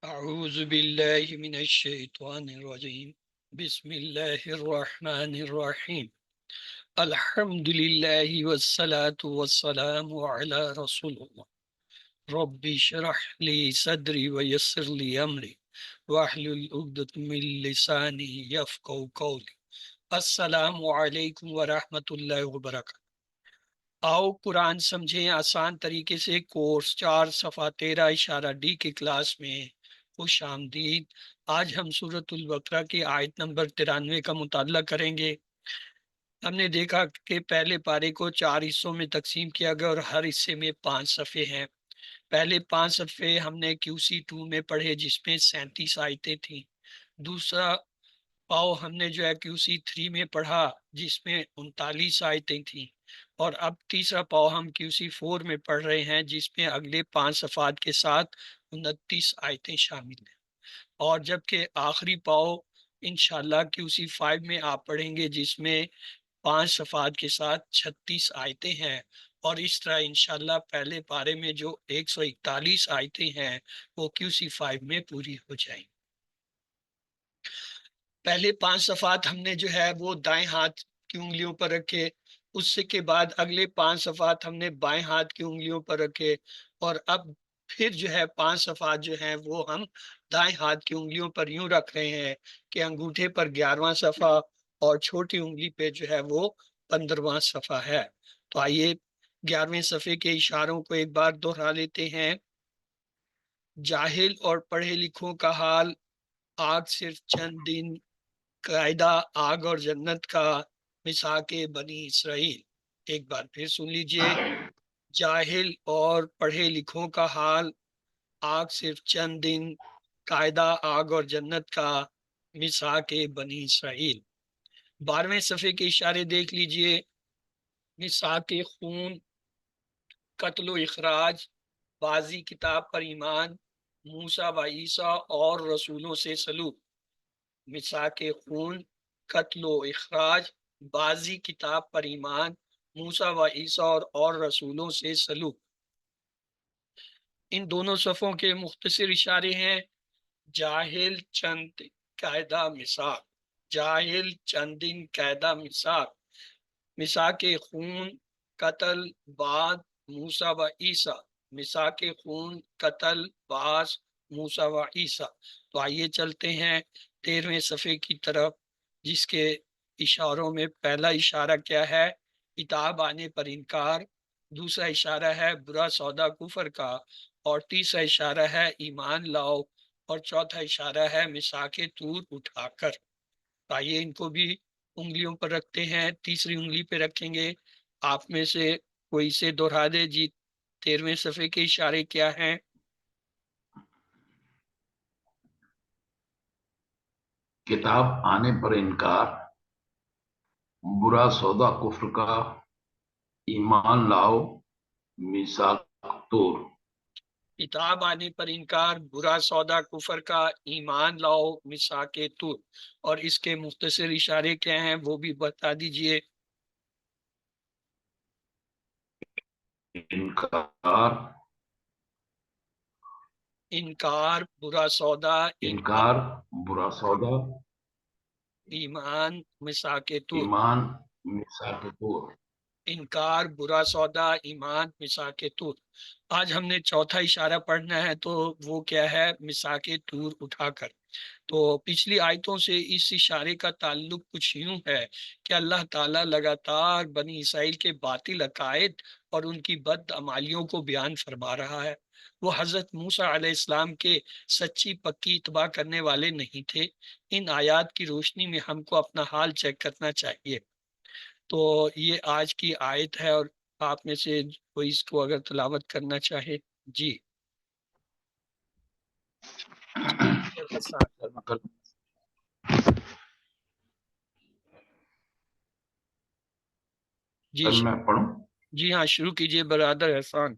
أعوذ بالله من الشيطان الرجيم بسم الله الرحمن الرحيم الحمد لله والصلاة والسلام على رسول الله ربي اشرح لي صدري ويسر لي أمري واحلل عقدة من لساني يفقهوا قولي السلام علیکم ورحمۃ اللہ وبرکاتہ۔ آؤ قرآن سمجھیں آسان طریقے سے کورس 4 صفحہ 13 اشارہ ڈی کی کلاس میں خوش آمدید۔ آج ہم سورۃ البقرہ کی آیت نمبر 93 کا مطالعہ کریں گے۔ ہم نے دیکھا کہ پہلے پارے کو 4 حصوں میں تقسیم کیا گیا اور ہر حصے میں 5 صفحے ہیں۔ پہلے 5 صفحے ہم نے QC2 میں پڑھے جس میں 37 آیتیں تھیں۔ دوسرا پاؤ ہم نے جو ہے QC3 میں پڑھا جس میں 39 آیتیں تھیں، اور اب تیسرا پاؤ ہم QC4 میں پڑھ رہے ہیں جس میں اگلے 5 صفحات کے ساتھ 29 آیتیں شامل ہیں، اور جبکہ آخری پاؤ انشاءاللہ QC5 میں آپ پڑھیں گے جس میں 5 صفحات کے ساتھ 36 آیتیں ہیں، اور اس طرح انشاءاللہ پہلے پارے میں جو 141 آیتیں ہیں وہ QC5 میں پوری ہو جائیں۔ پہلے 5 صفحات ہم نے جو ہے وہ دائیں ہاتھ کی انگلیوں پر رکھے، اس سے کے بعد اگلے 5 صفحات ہم نے بائیں ہاتھ کی انگلیوں پر رکھے، اور اب پھر جو ہے 5 صفحات جو ہیں وہ ہم دائیں ہاتھ کی انگلیوں پر یوں رکھ رہے ہیں کہ انگوٹھے پر 11واں صفحہ اور چھوٹی انگلی پہ جو ہے وہ 15واں صفحہ ہے۔ تو آئیے 11ویں صفحے کے اشاروں کو ایک بار دہرا لیتے ہیں۔ جاہل اور پڑھے لکھوں کا حال، آگ صرف چند دن، قاعدہ آگ اور جنت کا، مساک بنی اسرائیل۔ ایک بار پھر سن لیجئے، جاہل اور پڑھے لکھوں کا حال، آگ صرف چند دن، قاعدہ آگ اور جنت کا، مساک بنی اسرائیل۔ 12ویں صفحے کے اشارے دیکھ لیجئے، مساک خون، قتل و اخراج، بازی کتاب پر ایمان، موسیٰ و عیسیٰ اور رسولوں سے سلوک۔ مساک خون، قتل و اخراج، بازی کتاب پر ایمان، موسیٰ و عیسیٰ اور رسولوں سے سلوک۔ ان دونوں صفوں کے مختصر اشارے ہیں۔ جاہل چند قاعدہ مساک، جاہل چندن قاعدہ مساک، مساک خون، قتل، بعد، موسیٰ و عیسیٰ، مساک خون، قتل، باس، موسیٰ و عیسیٰ۔ تو آئیے چلتے ہیں 13ویں صفحے کی طرف، جس کے اشاروں میں پہلا اشارہ کیا ہے؟ کتاب آنے پر انکار، دوسرا اشارہ ہے برا سودا کفر کا، اور تیسرا اشارہ ہے ایمان لاؤ، اور چوتھا اشارہ ہے مساک طور اٹھا کر۔ آئیے ان کو بھی انگلیوں پر رکھتے ہیں، تیسری انگلی پہ رکھیں گے۔ آپ میں سے کوئی سے دہرا دے جی 13ویں صفحے کے اشارے کیا ہیں؟ کتاب آنے پر انکار، برا سودا کفر کا، ایمان لاؤ، میثاق طور۔ کتاب آنے پر انکار، برا سودا کفر کا، ایمان لاؤ، مساک طور۔ اور اس کے مختصر اشارے کیا ہیں وہ بھی بتا دیجئے۔ انکار، انکار، برا سودا، انکار، برا سودا، ایمان، مساک طور۔ ایمان، میثاق طور۔ انکار، برا سودا، ایمان، مساک طور۔ آج ہم نے چوتھا اشارہ پڑھنا ہے، تو وہ کیا ہے؟ مساک طور اٹھا کر۔ تو پچھلی آیتوں سے اس اشارے کا تعلق کچھ یوں ہے کہ اللہ تعالیٰ لگاتار بنی اسرائیل کے باطل عقائد اور ان کی بد عمالیوں کو بیان فرما رہا ہے۔ وہ حضرت موسیٰ علیہ السلام کے سچی پکی اتباع کرنے والے نہیں تھے۔ ان آیات کی روشنی میں ہم کو اپنا حال چیک کرنا چاہیے۔ تو یہ آج کی آیت ہے، اور آپ میں سے کوئی اس کو اگر تلاوت کرنا چاہے جی۔ جی کل میں پڑھوں؟ جی ہاں، شروع کیجئے برادر احسان۔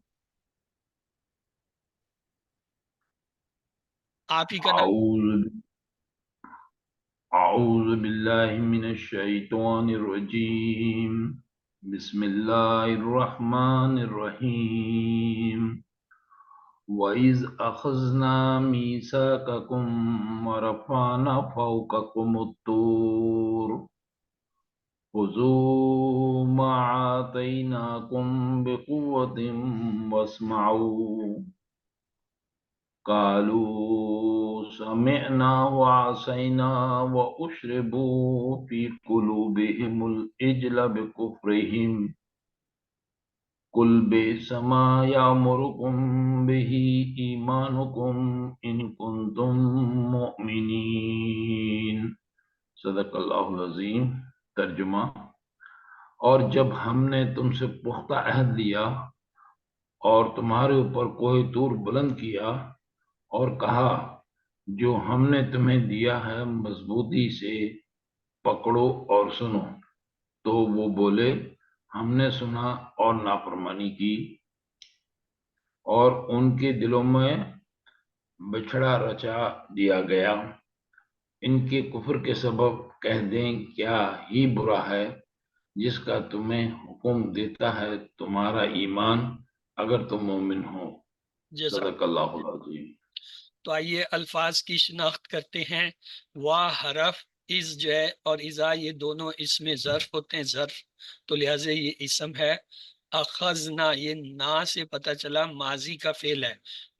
آپ ہی کا نام۔ اعوذ باللہ من الشیطان الرجیم، بسم اللہ الرحمن الرحیم۔ وَإِذْ أَخَذْنَا مِيثَاقَكُمْ وَرَفَعْنَا فَوْقَكُمُ الطُّورَ خُذُوا مَا آتَيْنَاكُمْ بِقُوَّةٍ وَاسْمَعُوا قَالُوا سَمِعْنَا وَعَصَيْنَا وَأُشْرِبُوا فِي قُلُوبِهِمُ الْعِجْلَ بِكُفْرِهِمْ قُلْ بِئْسَ مَا يَأْمُرُكُمْ بِهِ إِيمَانُكُمْ إِن كُنتُم مُّؤْمِنِينَ۔ صدق اللہ العظیم۔ ترجمہ: اور جب ہم نے تم سے پختہ عہد لیا اور تمہارے اوپر کوہ طور بلند کیا اور کہا جو ہم نے تمہیں دیا ہے مضبوطی سے پکڑو اور سنو، تو وہ بولے ہم نے سنا اور نافرمانی کی، اور ان کے دلوں میں بچھڑا رچا دیا گیا۔ ان کے کفر کے سبب کہہ دیں کیا ہی برا ہے جس کا تمہیں حکم دیتا ہے تمہارا ایمان اگر تم مومن ہو۔ جزاک صدق اللہ العظیم۔ تو آئیے الفاظ کی شناخت کرتے ہیں۔ وا حرف، از جو ہے اور ازا، یہ دونوں اس میں ظرف ہوتے ہیں، ظرف، تو لہٰذا یہ اسم ہے۔ اخذنا، یہ نا سے پتہ چلا ماضی کا فعل ہے،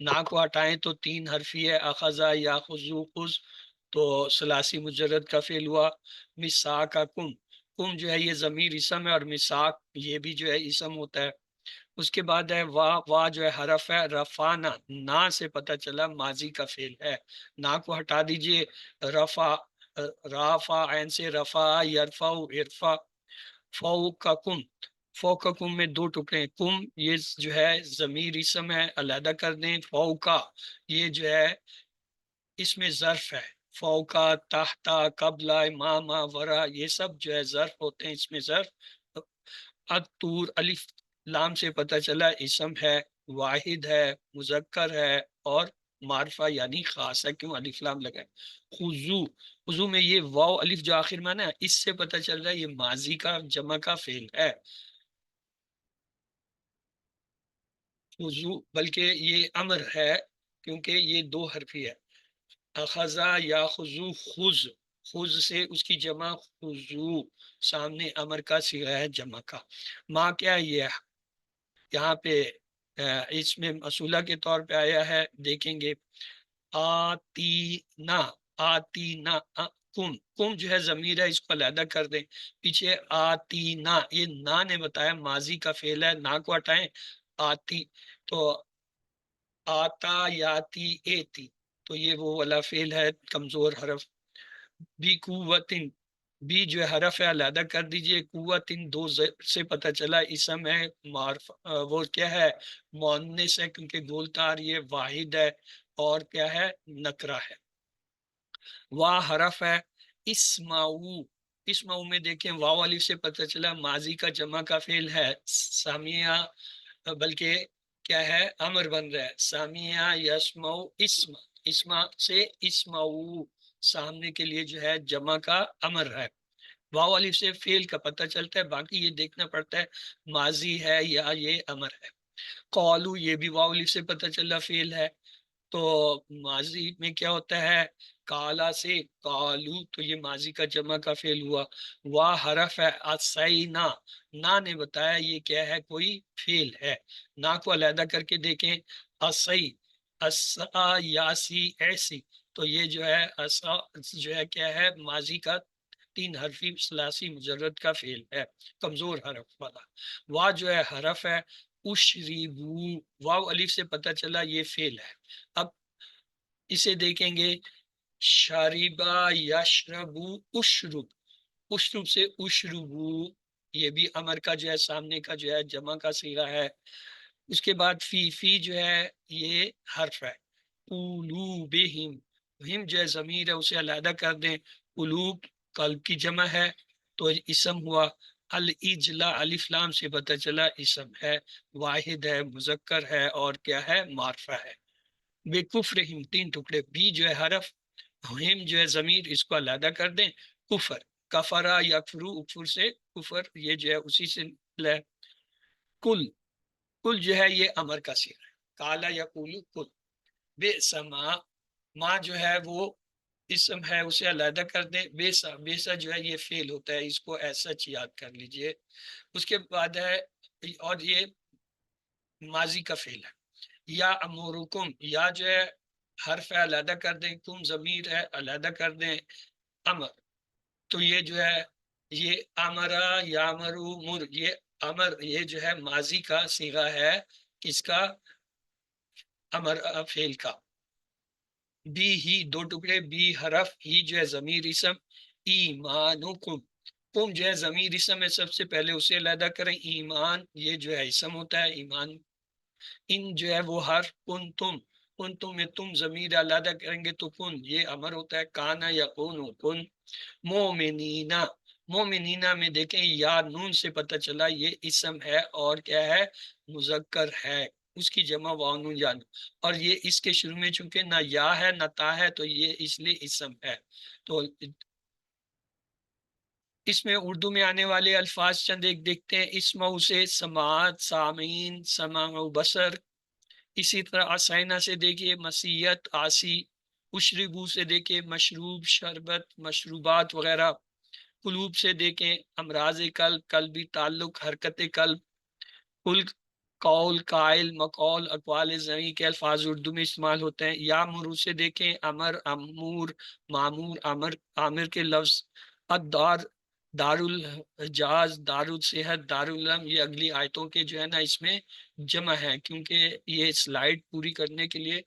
نا کو ہٹائیں تو تین حرفی ہے، اخذا یا خذو، خذ تو ثلاثی مجرد کا فعل ہوا۔ مساککم، کم جو ہے یہ ضمیر اسم ہے، اور مساک یہ بھی جو ہے اسم ہوتا ہے۔ اس کے بعد ہے وا، وا جو ہے حرف ہے، رفعنا، نا سے پتہ چلا ماضی کا فعل ہے، نا کو ہٹا دیجئے، رفع، رافع عین سے رفع، یرفع ارفع، فوقکم، فوقکم میں دو ٹکڑے ہیں، کم یہ جو ہے ضمیر اسم ہے، علیحدہ کر دیں، فوقا یہ جو ہے اس میں ظرف ہے، فوقا، تحتا، قبلہ، ماما، ورا، یہ سب جو ہے ظرف ہوتے ہیں، اس میں ظرف۔ الطور، الف لام سے پتہ چلا اسم ہے، واحد ہے، مذکر ہے، اور معرفہ یعنی خاص ہے، کیوں الف لام لگائے۔ خضو، خضو میں یہ واو الف جو آخر میں نا، اس سے پتہ چل رہا ہے یہ ماضی کا جمع کا فعل ہے، خضو، بلکہ یہ امر ہے کیونکہ یہ دو حرفی ہے۔ اخذا یا خضو، خز، خز سے اس کی جمع خضو، سامنے امر کا صیغہ ہے جمع کا۔ ماں کیا ہے یہ یہاں پہ اس میں موصولہ کے طور پہ آیا ہے، دیکھیں گے آتینا، آتینا، کم، کم جو ہے ضمیر ہے، اس کو علیحدہ کر دیں، پیچھے آتینا، یہ نا نے بتایا ماضی کا فعل ہے، نا کو ہٹائیں، آتی تو آتا، یاتی، ایتی، تو یہ وہ والا فعل ہے کمزور حرف۔ بی قوتن، بی جو ہے حرف ہے علیحدہ کر دیجئے، قوتن دو سے پتہ چلا اسم ہے، معرف وہ کیا ہے مؤنث ہے کیونکہ گولتار یہ واحد ہے، اور کیا ہے نکرہ ہے۔ وا حرف ہے، اسمعو، اسمعو میں دیکھیں واو الف سے پتہ چلا ماضی کا جمع کا فعل ہے، سامعہ، بلکہ کیا ہے امر بن رہا ہے، سامعہ یسمعو، اسم، اسما سے اسمعو، سامنے کے لیے جو ہے جمع کا امر ہے، واو الف سے فعل کا پتہ چلتا ہے، باقی یہ دیکھنا پڑتا ہے ماضی ہے یا یہ امر ہے۔ قالو، یہ بھی واو الف سے پتہ چلا فعل ہے، تو ماضی میں کیا ہوتا ہے کالا سے کالو، تو یہ ماضی کا جمع کا فعل ہوا۔ وا حرف ہے، اسینا، نا نے بتایا یہ کیا ہے کوئی فعل ہے، نا کو علیحدہ کر کے دیکھیں، اسی، اسا، یاسی، ایسی، تو یہ جو ہے اسا جو ہے کیا ہے ماضی کا تین حرفی ثلاثی مجرد کا فعل ہے، کمزور حرف والا۔ وا جو ہے حرف ہے، اشریبو، واو الف سے پتہ چلا یہ فعل ہے، اب اسے دیکھیں گے، شاربا یشربو، اشرب، اشرب سے اشربو، یہ بھی امر کا جو ہے سامنے کا جو ہے جمع کا صیغہ ہے۔ اس کے بعد فی، فی جو ہے یہ حرف ہے، قلوبہم، ہم جو ہے ضمیر ہے اسے علیحدہ کر دیں، قلوب قلب کی جمع ہے تو اسم ہوا۔ الاجلا، الف لام سے پتہ چلا اسم ہے، واحد ہے، مذکر ہے، اور کیا ہے معرفہ ہے۔ بے کفرہم، تین ٹکڑے، بی جو ہے حرف، ہم جو ہے ضمیر، اس کو علیحدہ کر دیں، کفر، کفرا یکفرو، اکفر سے کفر، یہ جو ہے اسی سے نکلا ہے۔ کل، کل جو ہے یہ امر کا صیغہ ہے، کالا یقول کل، بئس ما جو ہے وہ اسم ہے اسے علیحدہ کر دیں، بیسا بیسا جو ہے یہ فعل ہوتا ہے، اس کو ایسا یاد کر لیجئے۔ اس کے بعد ہے، اور یہ ماضی کا فعل ہے، یا امورکم، یا جو ہے حرف ہے علیحدہ کر دیں، کم ضمیر ہے علیحدہ کر دیں، امر، تو یہ جو ہے یہ امرا یا امرو مر، یہ امر یہ جو ہے ماضی کا صیغہ ہے، کس کا؟ امر فعل کا۔ بی ہی دو ٹکڑے، بی حرف، ہی جو ہے ضمیر اسم، ایمانکم، کم جو ہے ضمیر اسم ہے، سب سے پہلے اسے علیحدہ کریں، ایمان یہ جو ہے اسم ہوتا ہے، ایمان، ان جو ہے وہ حرف، کن تم میں تم ضمیر علیحدہ کریں گے تو کن یہ امر ہوتا ہے، کانا یا کن، مومنینا، مومنینا میں دیکھیں یا نون سے پتہ چلا یہ اسم ہے اور کیا ہے؟ مذکر ہے، اس کی جمع وانون یا نون، اور یہ اس کے شروع میں چونکہ نہ یا ہے نہ تا ہے تو یہ اس لیے اسم ہے۔ تو اس میں اردو میں آنے والے الفاظ چند ایک دیکھتے ہیں، اسمع سے سماعت، سامعین، سماع و بصر، اسی طرح آسائنا سے دیکھیے مسیت، آسی، اشربو سے دیکھیں مشروب، شربت، مشروبات وغیرہ، قلوب سے دیکھیں امراض قلب، قلبی تعلق، حرکت قلب، کل، قول، قائل، مقول، اقوال زمین کے الفاظ اردو میں استعمال ہوتے ہیں۔ یا مرو سے دیکھیں امر، امور، معمور، امر، عامر کے لفظ، الدار، دار الحجاز، دار الصحت، دار العلم، یہ اگلی آیتوں کے جو ہے نا اس میں جمع ہے، کیونکہ یہ سلائیڈ پوری کرنے کے لیے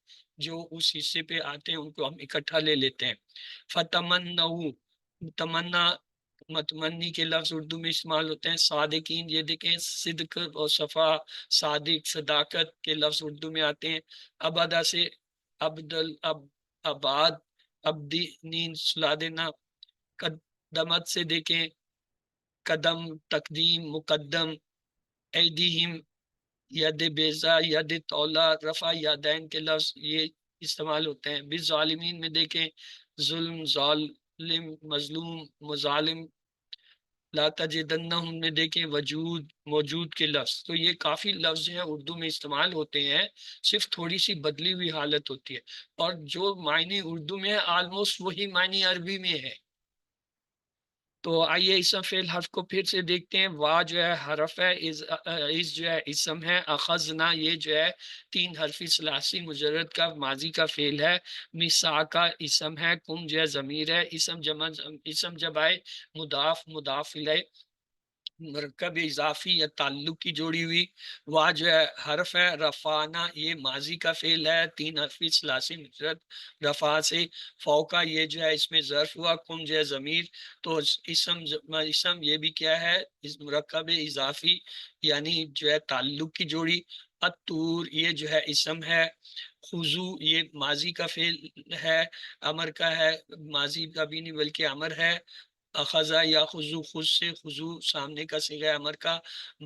جو اس حصے پہ آتے ہیں ان کو ہم اکٹھا لے لیتے ہیں۔ فتمنوا، تمنا، متمنی کے لفظ اردو میں استعمال ہوتے ہیں۔ صادقین، یہ دیکھیں صدق اور صفا، صادق، صداقت کے لفظ اردو میں آتے ہیں۔ ابدا سے ابدل، اباد، ابدی، نین سلا دینا۔ قدمت سے دیکھیں قدم، تقدیم، مقدم۔ ایدیہم، ید بیزا، ید تولا، رفع یادین کے لفظ یہ استعمال ہوتے ہیں۔ بالظالمین میں دیکھیں ظلم، ظالم، مظلوم، مظالم۔ لا تجدنہم میں دیکھیں وجود، موجود کے لفظ۔ تو یہ کافی لفظ ہیں اردو میں استعمال ہوتے ہیں، صرف تھوڑی سی بدلی ہوئی حالت ہوتی ہے، اور جو معنی اردو میں ہے آلموسٹ وہی معنی عربی میں ہے۔ تو آئیے اسم فعل حرف کو پھر سے دیکھتے ہیں۔ وا جو ہے حرف ہے، اس جو ہے اسم ہے، اخذنا یہ جو ہے تین حرفی ثلاثی مجرد کا ماضی کا فعل ہے، میثاق کا اسم ہے، کم جو ہے ضمیر ہے، اسم جب آئے مضاف، مضاف الیہ، مرکب اضافی یا تعلق کی جوڑی ہوئی۔ وا جو ہے حرف ہے، رفعنا یہ ماضی کا فعل ہے، تین حرفی ثلاثی مجرد رفع سے، فوقا یہ جو ہے اس میں ظرف ہوا، کم جو ہے ضمیر، تو اسم یہ بھی کیا ہے؟ مرکب اضافی یعنی جو ہے تعلق کی جوڑی۔ الطور یہ جو ہے اسم ہے۔ خضو یہ ماضی کا فعل ہے، امر کا ہے، ماضی کا بھی نہیں بلکہ امر ہے۔ اخذا یا خضو، خود سے، خضو سامنے کا صیغہ امر کا،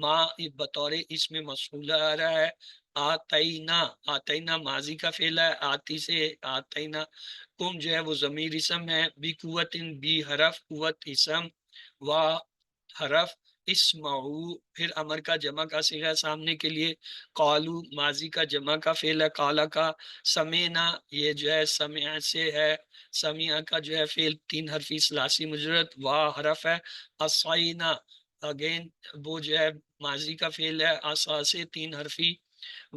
ما بطور اس میں مفعول آ رہا ہے۔ آتینا، آتینا ماضی کا فعل ہے، آتی سے آتینا۔ کم جو ہے وہ ضمیر اسم ہے، بی قوت، بی حرف، قوت اسم، وا حرف، اسمعو پھر امر کا جمع کا صیغہ سامنے کے لیے، قالو ماضی کا جمع کا فعل ہے، قالا کا، سمینا یہ جو ہے سمع سے ہے، سمیع کا جو ہے فعل تین حرفی ثلاثی مجرد، وا حرف ہے۔ اصعینا اگین وہ جو ہے ماضی کا فعل ہے، اصا سے تین حرفی،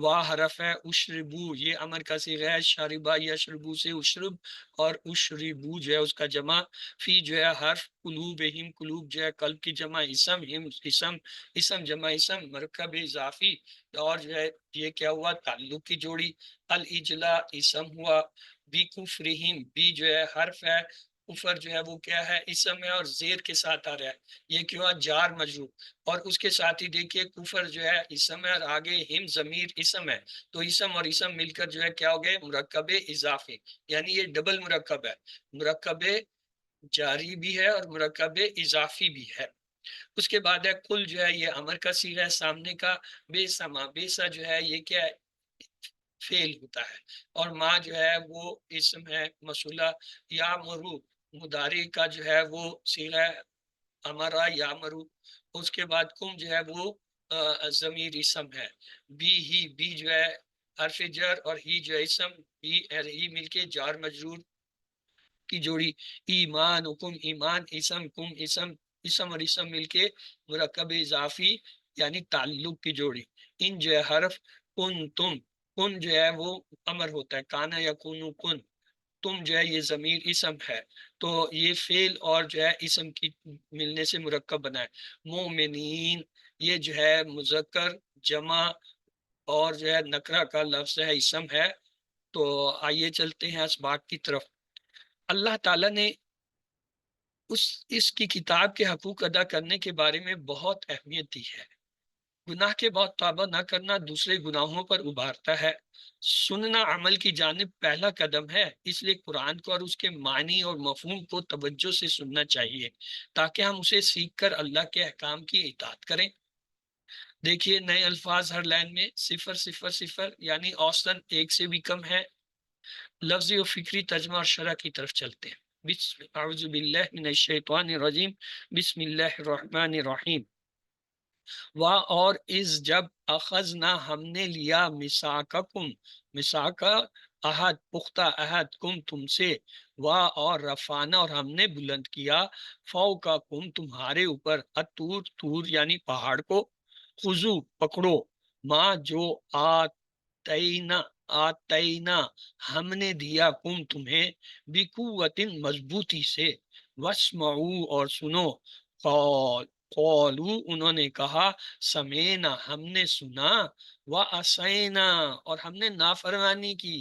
وا حرف ہے۔ اشربو یہ امر کا صیغہ ہے، شربا یشربو سے اشرب، اور اشربو جو ہے اس کا جمع، فی جو ہے حرف، قلوبہم قلوب جو ہے قلب کی جمع، اسم، ہم اسم، اسم جمع اسم، مرکب اضافی، اور جو ہے یہ کیا ہوا؟ تعلق کی جوڑی۔ الاجلا اسم ہوا، بی کفرہم بی جو ہے حرف ہے، کفر جو ہے وہ کیا ہے؟ اسم ہے، اور زیر کے ساتھ آ رہا ہے، یہ کیوں ہے؟ جار مجرور، اور اس کے ساتھ ہی دیکھیے کفر جو ہے اسم ہے، اور آگے ہم ضمیر اسم ہے، تو اسم اور اسم مل کر جو ہے کیا ہو گئے؟ مرکب اضافی، یعنی یہ ڈبل مرکب ہے، مرکب جاری بھی ہے اور مرکب اضافی بھی ہے۔ اس کے بعد ہے کل جو ہے یہ امر کا صیغہ ہے سامنے کا، بے سما، بیسا جو ہے یہ کیا ہے؟ فعل ہوتا ہے، اور ما جو ہے وہ اسم ہے موصولہ۔ یا مرو مضارع کا جو ہے وہ صیغہ امرا یا مرو۔ اس کے بعد کم جو ہے وہ ضمیر اسم ہے۔ بی ہی بی جو ہے حرف جر اور ہی جو اسم، ہی مل کے جار مجرور کی جوڑی، ایمان حکم ایمان، اسم کم اسم، اسم اور اسم مل کے مرکب اضافی یعنی تعلق کی جوڑی، ان جو ہے حرف، کن تم، کن جو ہے وہ امر ہوتا ہے، کانا یا کنو کن، تم جو ہے یہ ضمیر اسم ہے، تو یہ فعل اور جو ہے اسم کی ملنے سے مرکب بنا ہے، مومنین یہ جو ہے مذکر جمع اور جو ہے نکرہ کا لفظ ہے، اسم ہے۔ تو آئیے چلتے ہیں اسباق کی طرف۔ اللہ تعالیٰ نے اس کی کتاب کے حقوق ادا کرنے کے بارے میں بہت اہمیت دی ہے۔ گناہ کے بعد توبہ نہ کرنا دوسرے گناہوں پر ابھارتا ہے۔ سننا عمل کی جانب پہلا قدم ہے، اس لیے قرآن کو اور اس کے معنی اور مفہوم کو توجہ سے سننا چاہیے تاکہ ہم اسے سیکھ کر اللہ کے احکام کی اطاعت کریں۔ دیکھیے نئے الفاظ ہر لائن میں 000 یعنی اوسطاً 1 سے بھی کم ہے۔ لفظی و فکری ترجمہ اور شرح کی طرف چلتے ہیں۔ اعوذ باللہ من الشیطان الرجیم، بسم اللہ الرحمن الرحیم۔ اور اس جب اخذنا ہم نے لیا مساککم، مساکا عہد پختہ عہد، کم تم سے، اور رفعنا اور ہم نے بلند کیا، فوقکم تمہارے اوپر، الطور طور یعنی پہاڑ کو، خذو پکڑو، ما جو آتینا آتینا ہم نے دیا، کم تمہیں، بقوت مضبوطی سے، واسمعوا اور سنو، قولو انہوں نے کہا، سمینا ہم نے سنا، وعصینا اور ہم نے نافرمانی کی،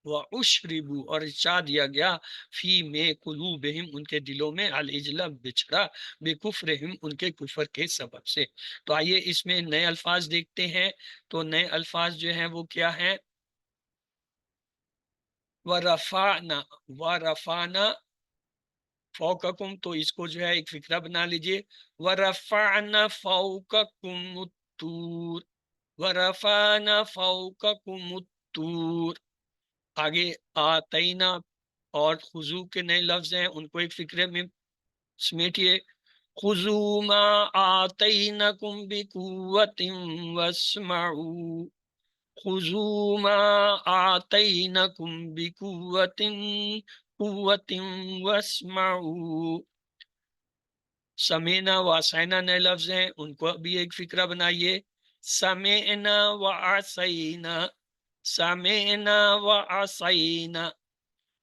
واشربوا اور چا دیا گیا، فی میں قلوبہم ان کے دلوں میں، العجل بچڑا، بکفرہم ان کے کفر کے سبب سے۔ تو آئیے اس میں نئے الفاظ دیکھتے ہیں۔ تو نئے الفاظ جو ہیں وہ کیا ہیں؟ ورفعنا، ورفعنا فوقکم، تو اس کو جو ہے ایک فکرہ بنا لیجئے، ورفعنا فوقکم الطور، ورفعنا فوقکم الطور۔ آگے آتینا اور خضوع کے نئے لفظ ہیں، ان کو ایک فکرے میں سمیٹیے، خذوا ما آتینکم بقوت واسمعوا، خذوا ما آتینکم بقوت قوت واسمعوا۔ سمینا وعصینا نئے لفظ ہیں، ان کو بھی ایک فکرہ بنائیے، سمینا وعصینا، سمینا وعصینا۔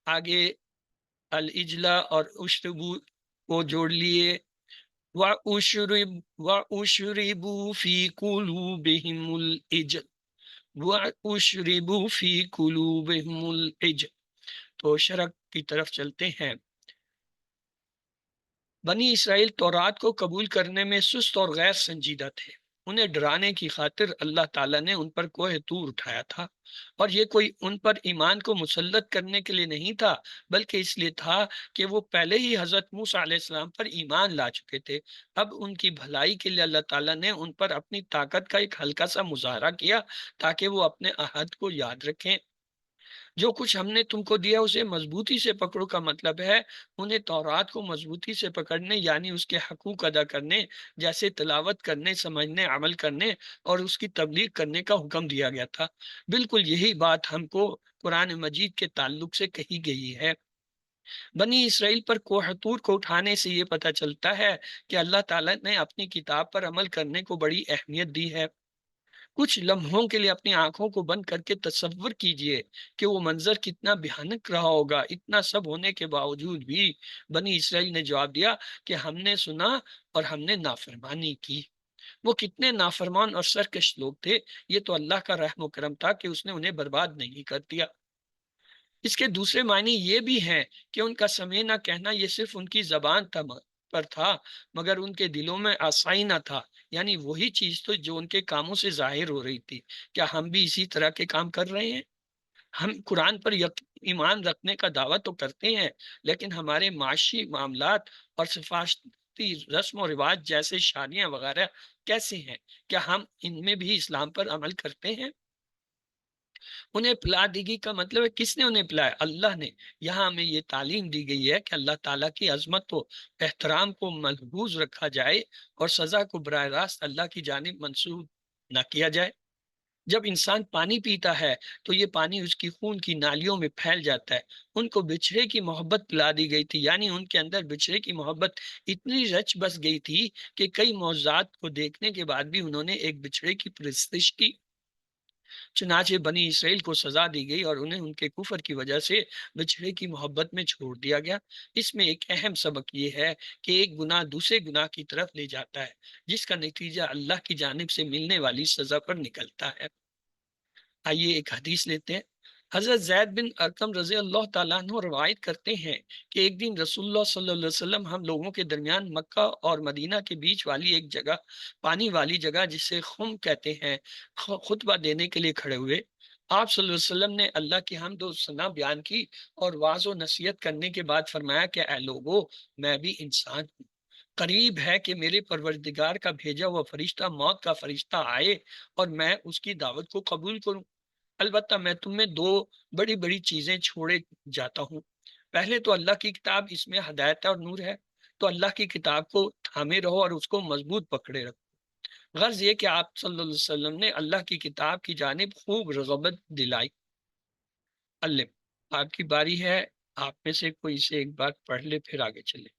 آگے الجلا اور اشربو کو جوڑ لیے، وَأُشْرِبُوا فِي قُلُوبِهِمُ الْعِجْلَ، وَأُشْرِبُوا فِي قُلُوبِهِمُ الْعِجْلَ۔ تو شرح کی طرف چلتے ہیں۔ بنی اسرائیل تورات کو قبول کرنے میں سست اور غیر سنجیدہ تھے۔ انہیں ڈرانے کی خاطر اللہ تعالیٰ نے ان پر کوہ طور اٹھایا تھا، اور یہ کوئی ان پر ایمان کو مسلط کرنے کے لیے نہیں تھا، بلکہ اس لیے تھا کہ وہ پہلے ہی حضرت موسیٰ علیہ السلام پر ایمان لا چکے تھے۔ اب ان کی بھلائی کے لیے اللہ تعالیٰ نے ان پر اپنی طاقت کا ایک ہلکا سا مظاہرہ کیا تاکہ وہ اپنے عہد کو یاد رکھیں۔ جو کچھ ہم نے تم کو دیا اسے مضبوطی سے پکڑو کا مطلب ہے انہیں تورات کو مضبوطی سے پکڑنے، یعنی اس کے حقوق ادا کرنے، جیسے تلاوت کرنے، سمجھنے، عمل کرنے اور اس کی تبلیغ کرنے کا حکم دیا گیا تھا۔ بالکل یہی بات ہم کو قرآن مجید کے تعلق سے کہی گئی ہے۔ بنی اسرائیل پر کوہ طور کو اٹھانے سے یہ پتہ چلتا ہے کہ اللہ تعالیٰ نے اپنی کتاب پر عمل کرنے کو بڑی اہمیت دی ہے۔ کچھ لمحوں کے لیے اپنی آنکھوں کو بند کر کے تصور کیجئے کہ وہ منظر کتنا بھیانک رہا ہوگا۔ اتنا سب ہونے کے باوجود بھی بنی اسرائیل نے جواب دیا کہ ہم نے سنا اور ہم نے نافرمانی کی۔ وہ کتنے نافرمان اور سرکش لوگ تھے۔ یہ تو اللہ کا رحم و کرم تھا کہ اس نے انہیں برباد نہیں کر دیا۔ اس کے دوسرے معنی یہ بھی ہیں کہ ان کا سمینا کہنا یہ صرف ان کی زبان پر تھا، مگر ان کے دلوں میں آسائنا تھا، یعنی وہی چیز تو جو ان کے کاموں سے ظاہر ہو رہی تھی۔ کیا ہم بھی اسی طرح کے کام کر رہے ہیں؟ ہم قرآن پر ایمان رکھنے کا دعویٰ تو کرتے ہیں، لیکن ہمارے معاشی معاملات اور ثقافتی رسم و رواج جیسے شادیاں وغیرہ کیسے ہیں؟ کیا ہم ان میں بھی اسلام پر عمل کرتے ہیں؟ انہیں پلا دیگی کا مطلب ہے کس نے انہیں پلایا؟ اللہ نے۔ یہاں ہمیں یہ تعلیم دی گئی ہے کہ اللہ تعالیٰ کی عظمت و احترام کو ملحوظ رکھا جائے اور سزا کو براہ راست اللہ کی جانب منسوب نہ کیا جائے۔ جب انسان پانی پیتا ہے تو یہ پانی اس کی خون کی نالیوں میں پھیل جاتا ہے۔ ان کو بچھڑے کی محبت پلا دی گئی تھی، یعنی ان کے اندر بچھڑے کی محبت اتنی رچ بس گئی تھی کہ کئی معجزات کو دیکھنے کے بعد بھی انہوں نے ایک بچھڑے کی پرستش کی۔ چنانچہ بنی اسرائیل کو سزا دی گئی اور انہیں ان کے کفر کی وجہ سے بچھڑے کی محبت میں چھوڑ دیا گیا۔ اس میں ایک اہم سبق یہ ہے کہ ایک گناہ دوسرے گناہ کی طرف لے جاتا ہے، جس کا نتیجہ اللہ کی جانب سے ملنے والی سزا پر نکلتا ہے۔ آئیے ایک حدیث لیتے ہیں۔ حضرت زید بن ارقم رضی اللہ تعالیٰ عنہ روایت کرتے ہیں کہ ایک دن رسول اللہ صلی اللہ علیہ وسلم ہم لوگوں کے درمیان مکہ اور مدینہ کے بیچ والی ایک جگہ، پانی والی جگہ جسے خم کہتے ہیں، خطبہ دینے کے لیے کھڑے ہوئے۔ آپ صلی اللہ علیہ وسلم نے اللہ کی حمد و ثنا بیان کی اور واعظ و نصیحت کرنے کے بعد فرمایا کہ اے لوگو، میں بھی انسان ہوں، قریب ہے کہ میرے پروردگار کا بھیجا ہوا فرشتہ، موت کا فرشتہ آئے اور میں اس کی دعوت کو قبول کروں۔ البتہ میں تم میں دو بڑی بڑی چیزیں چھوڑے جاتا ہوں۔ پہلے تو اللہ کی کتاب، اس میں ہدایت اور نور ہے، تو اللہ کی کتاب کو تھامے رہو اور اس کو مضبوط پکڑے رکھو۔ غرض یہ کہ آپ صلی اللہ علیہ وسلم نے اللہ کی کتاب کی جانب خوب رغبت دلائی۔ اللہ، آپ کی باری ہے، آپ میں سے کوئی سے ایک بات پڑھ لے پھر آگے چلے۔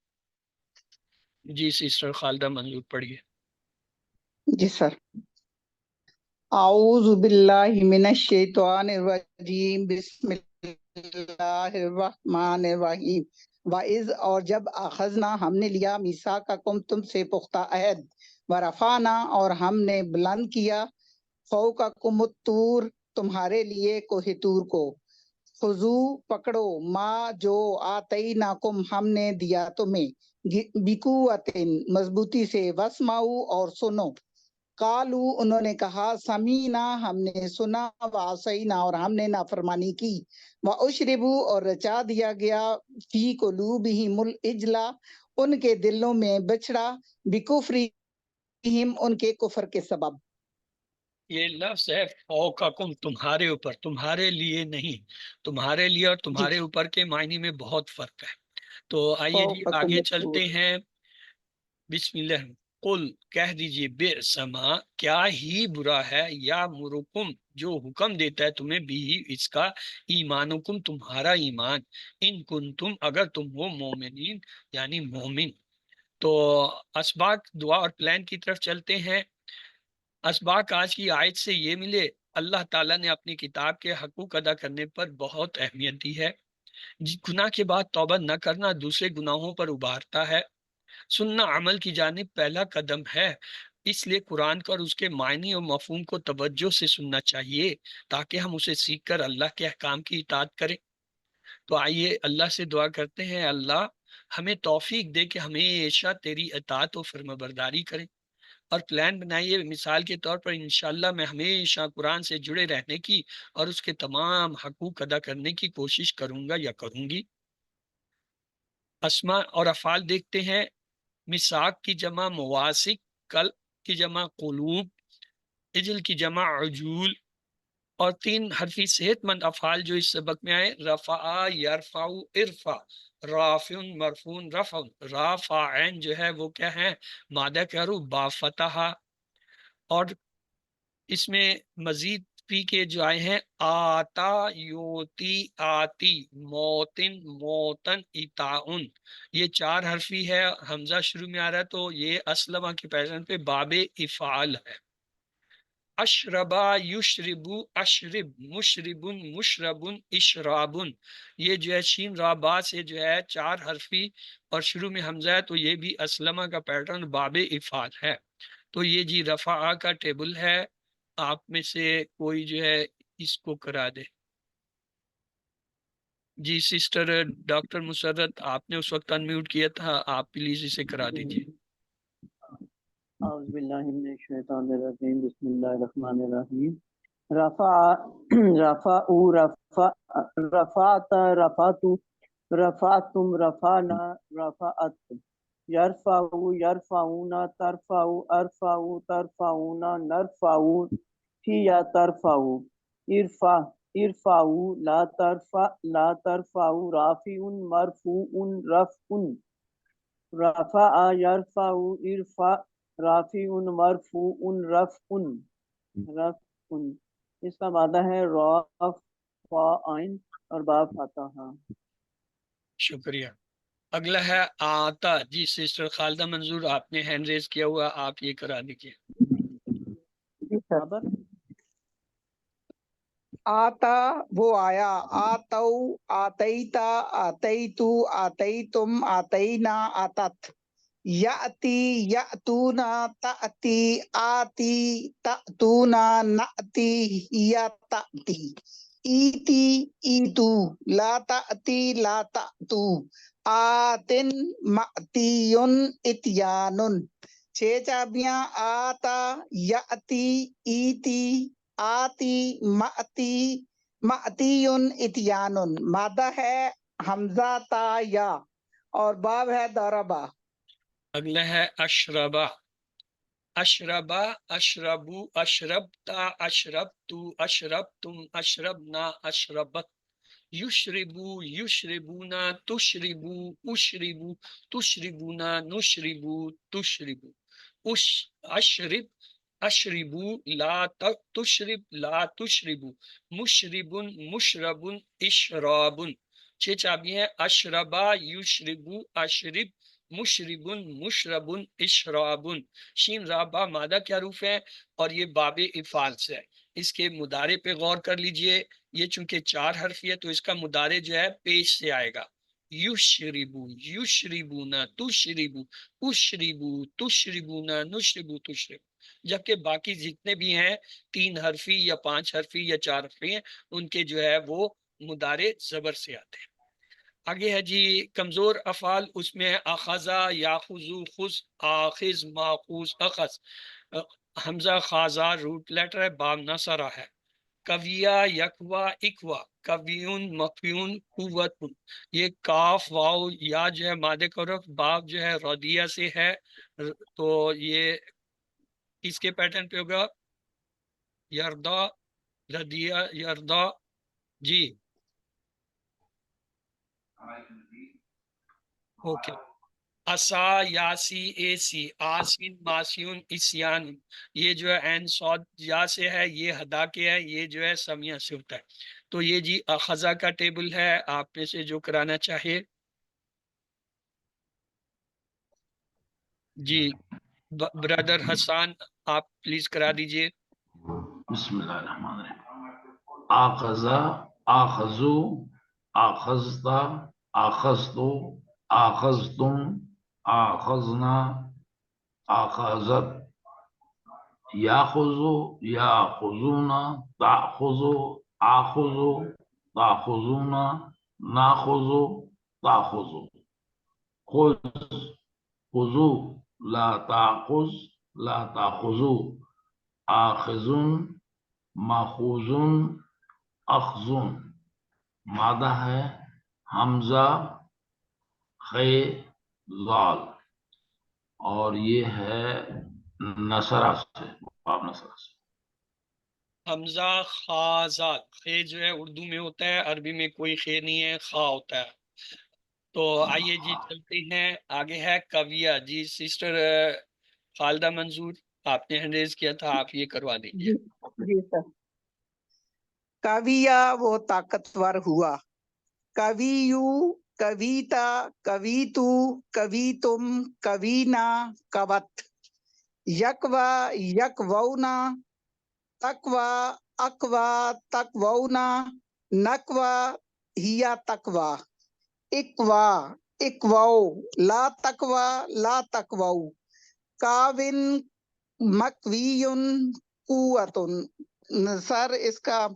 جی سسٹر خالدہ منظور پڑھیے۔ جی سر۔ اعوذ باللہ من الشیطان الرجیم، بسم اللہ الرحمن الرحیم۔ وَإِذْ، اور جب اخذنا ہم نے لیا، میثاقکم تم سے پختہ عہد، ورفعنا اور ہم نے بلند کیا، فوقکم الطور تمہارے لیے کوہ طور کو، خذوا پکڑو، ما جو آتیناکم ہم نے دیا تمہیں، بقوۃ مضبوطی سے، واسمعوا اور سنو، قالو انہوں نے کہا، سمینا ہم نے سنا، وعصینا اور ہم نے نافرمانی کی، واشربوا اور رچا دیا گیا، فی قلوبہم العجل ان کے دلوں میں بچڑا، بکفرہم ان کے کفر کے سبب۔ یہ لفظ ہے فوقکم، تمہارے اوپر، تمہارے لیے نہیں۔ تمہارے لیے اور جی، تمہارے اوپر کے معنی میں بہت فرق ہے۔ تو آئیے جی فوقکم آگے الطور۔ چلتے ہیں۔ بسم اللہ۔ قل، کہہ دیجئے، بئسما، کیا ہی برا ہے، یا مرکم، جو حکم دیتا ہے تمہیں، بھی اس کا، ایمانکم، تمہارا ایمان، ان کنتم، اگر تم ہو، مومنین، یعنی مومن۔ تو اسباق دعا اور پلان کی طرف چلتے ہیں۔ اسباق آج کی آیت سے یہ ملے، اللہ تعالیٰ نے اپنی کتاب کے حقوق ادا کرنے پر بہت اہمیت دی ہے۔ گناہ کے بعد توبہ نہ کرنا دوسرے گناہوں پر ابھارتا ہے۔ سننا عمل کی جانب پہلا قدم ہے، اس لیے قرآن کو اور اس کے معنی اور مفہوم کو توجہ سے سننا چاہیے تاکہ ہم اسے سیکھ کر اللہ کے احکام کی اطاعت کریں۔ تو آئیے اللہ سے دعا کرتے ہیں، اللہ ہمیں توفیق دے کہ ہمیشہ تیری اطاعت و فرمانبرداری کریں، اور پلان بنائیے مثال کے طور پر انشاءاللہ میں ہمیشہ قرآن سے جڑے رہنے کی اور اس کے تمام حقوق ادا کرنے کی کوشش کروں گا یا کروں گی۔ اسماء اور افعال دیکھتے ہیں۔ میثاق کی جمع مواسق، قلب کی جمع قلوب، اجل کی جمع عجول، اور تین حرفی صحت مند افعال جو اس سبق میں آئے، رفع، یرفع، ارفع، رافع، مرفوع، رفع، رافعین جو ہے وہ کیا ہے، مادہ کا حروف با فتح، اور اس میں مزید پی کے جو آئے ہیں، آتا، یوتی، آتی، موتن، موتن، اتاؤن، یہ چار حرفی ہے، حمزہ شروع میں آ رہا ہے تو یہ اسلمہ کے پیٹرن پہ باب افعال ہے۔ اشربا، یشربو، اشرب، مشربن، مشربن، اشرابن، یہ جو ہے شین را با سے جو ہے چار حرفی اور شروع میں حمزہ ہے تو یہ بھی اسلمہ کا پیٹرن باب افعال ہے۔ تو یہ جی رفع کا ٹیبل ہے، آپ میں سے کوئی جو ہے اس کو کرا دے۔ جی سسٹر ڈاکٹر مسرت، آپ نے اس وقت انمیوٹ کیا تھا، آپ پلیز اسے کرا دیجیے۔ اعوذ باللہ من الشیطان الرجیم، بسم اللہ الرحمن الرحیم۔ رفع، رفعوا، رفعت، رفعتو، رفعتم، رفعنا، رفعت، یرفع، یرفعون، ترفع، ارفع، ترفعون، نرفع، فی ترفع، ارفع، ارفعوا، لا ترفع، لا ترفع، رافع، مرفوع، رفع، رفع، یرفع، ارفع، رافع، مرفوع، رفع، رفع، اس کا مادہ ہے را فا عین اور با فاتحہ. شکریہ. اگلا ہے آتا. جی سسٹر خالدہ منظور آپ نے ہینڈ ریز کیا ہوا، آپ یہ کرا دیجیے. برابر آتا وہ آیا، آتو آتیتا آتیتو آتیتم آتینا آتت، یاتی یاتونا تاتی آتی تاتونا ناتی یا تاتی، ایتی ایتو لا تاتی لا تاتو، آتن ماتیون اتیانن. 6 چابیاں آتا یاتی ایتی آتی ماتی ماتیون اتیانن. مادہ ہے حمزہ تا یا اور باب ہے ضربا. اگلا ہے اشربا. اشربا اشربو اشربتا اشربتو اشربتم اشربنا اشربت. یشربو یشربونا تشربو اشربو تشربونا نشربو تشربو. اشرب اشربو لا تشرب لا تشربو. مشربن مشربن اشرابن. 6 چابی ہیں. اشربا یشربو اشرب مشربن مشربن اشرابن. شین رابا مادہ کیا حروف ہے اور یہ باب افعال سے ہے. اس کے مضارع پہ غور کر لیجئے. یہ چونکہ 4 حرفی ہے تو اس کا مضارع جو ہے پیش سے آئے گا. یشربو یشربونا تشربو اشربو تشربونا نشربو تشربو. جبکہ باقی جتنے بھی ہیں 3 حرفی یا 5 حرفی یا 4 حرفی ہیں ان کے جو ہے وہ مضارع زبر سے آتے ہیں. آگے ہے جی کمزور افعال. اس میں اخذا یاخذو خذ آخذ ماخوذ اخذ. حمزہ خازا روٹ لیٹر ہے، بام نصرہ ہے. کویا یکوا اکوا کویون مکویون قوت. یہ کاف واو یا جو ہے مادے کا حرف، باب جو ہے ردیہ سے ہے تو یہ کس کے پیٹرن پہ ہوگا؟ یردا ردیہ یردا. جی اوکے. اسا یاسی اے سی آسین ماسیون اسیان. یہ جو ہے عین صاد یا سے ہے، یہ ہدا کے ہے، یہ جو ہے سمیہ سے ہوتا ہے. تو یہ جی اخذا کا ٹیبل ہے، آپ میں سے جو کرانا چاہے. جی برادر حسان آپ پلیز کرا دیجئے. بسم اللہ الرحمن الرحیم. آخذا آخذو آخذتا آخذتو آخذتم آخذنا آخذت. یاخذو یاخذونا تاخذو آخذو تاخذونا ناخذو تاخذو. خذ خذو لا تاخذ لا تاخذو. آخذن ماخوذن اخذن. مادہ ہے حمزہ خے ضال اور یہ ہے نصرہ سے، باب نصرہ سے. حمزہ خازا. خے جو ہے اردو میں ہوتا ہے، عربی میں کوئی خے نہیں ہے، خا ہوتا ہے. تو آئیے جی چلتے ہیں. آگے ہے کویہ. جی سسٹر خالدہ منظور آپ نے ہینڈ ریز کیا تھا، آپ یہ کروا دیجیے. جی سر. کویا وہ طاقتور ہوا، کویو کویتا کویتو کویتم کوینا کوت، یکوا یکوونا تکوا اکوا تکوونا نکوا ہیا تکوا، اکوا اکوو لا تکوا لا تکوو، کاون مکویون قوتن. سر اس کا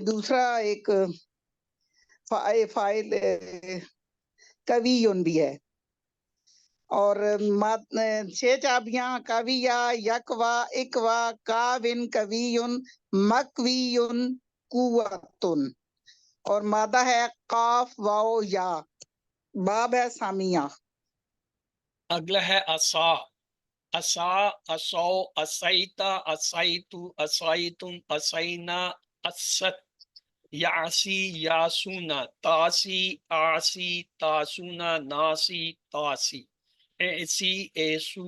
دوسرا ایک فائل کویون بھی ہے. اور 6 چابیاں کویا یکوا اکوا کاون کویون مکویون قوتن. اور مادہ ہے قاف واو یا. باب ہے سامیہ. اگلا ہے اسا. اسا اسو اسیتا اسیتو اسیتم اسینا است. یاسی یاسونا تاسی آسی تاسونا ناسی تاسی. ایسی ایسو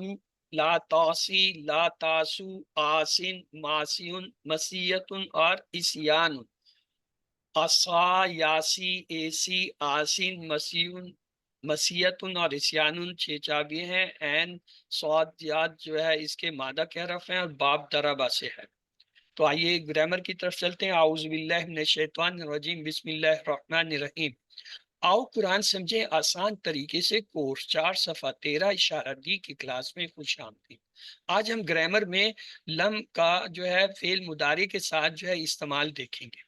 لا تاسی، لا تاسو، آسن، ماسیون، مسیتن اور اسیان، اسا، یاسی، ایسی، آسن، مسیون، مسیتن اور اسیانن 6 چابیاں ہیں. عین، صاد، یاد جو ہے اس کے مادہ کے حرف ہیں اور باب دربا سے ہے. تو آئیے گرامر کی طرف چلتے ہیں. اعوذ باللہ من الشیطان الرجیم، بسم اللہ الرحمن الرحیم. آؤ قرآن سمجھیں آسان طریقے سے کورس 4 صفحہ 13 اشارہ دی کی کلاس میں خوش آمدید. آج ہم گرامر میں لم کا جو ہے فعل مضارع کے ساتھ جو ہے استعمال دیکھیں گے.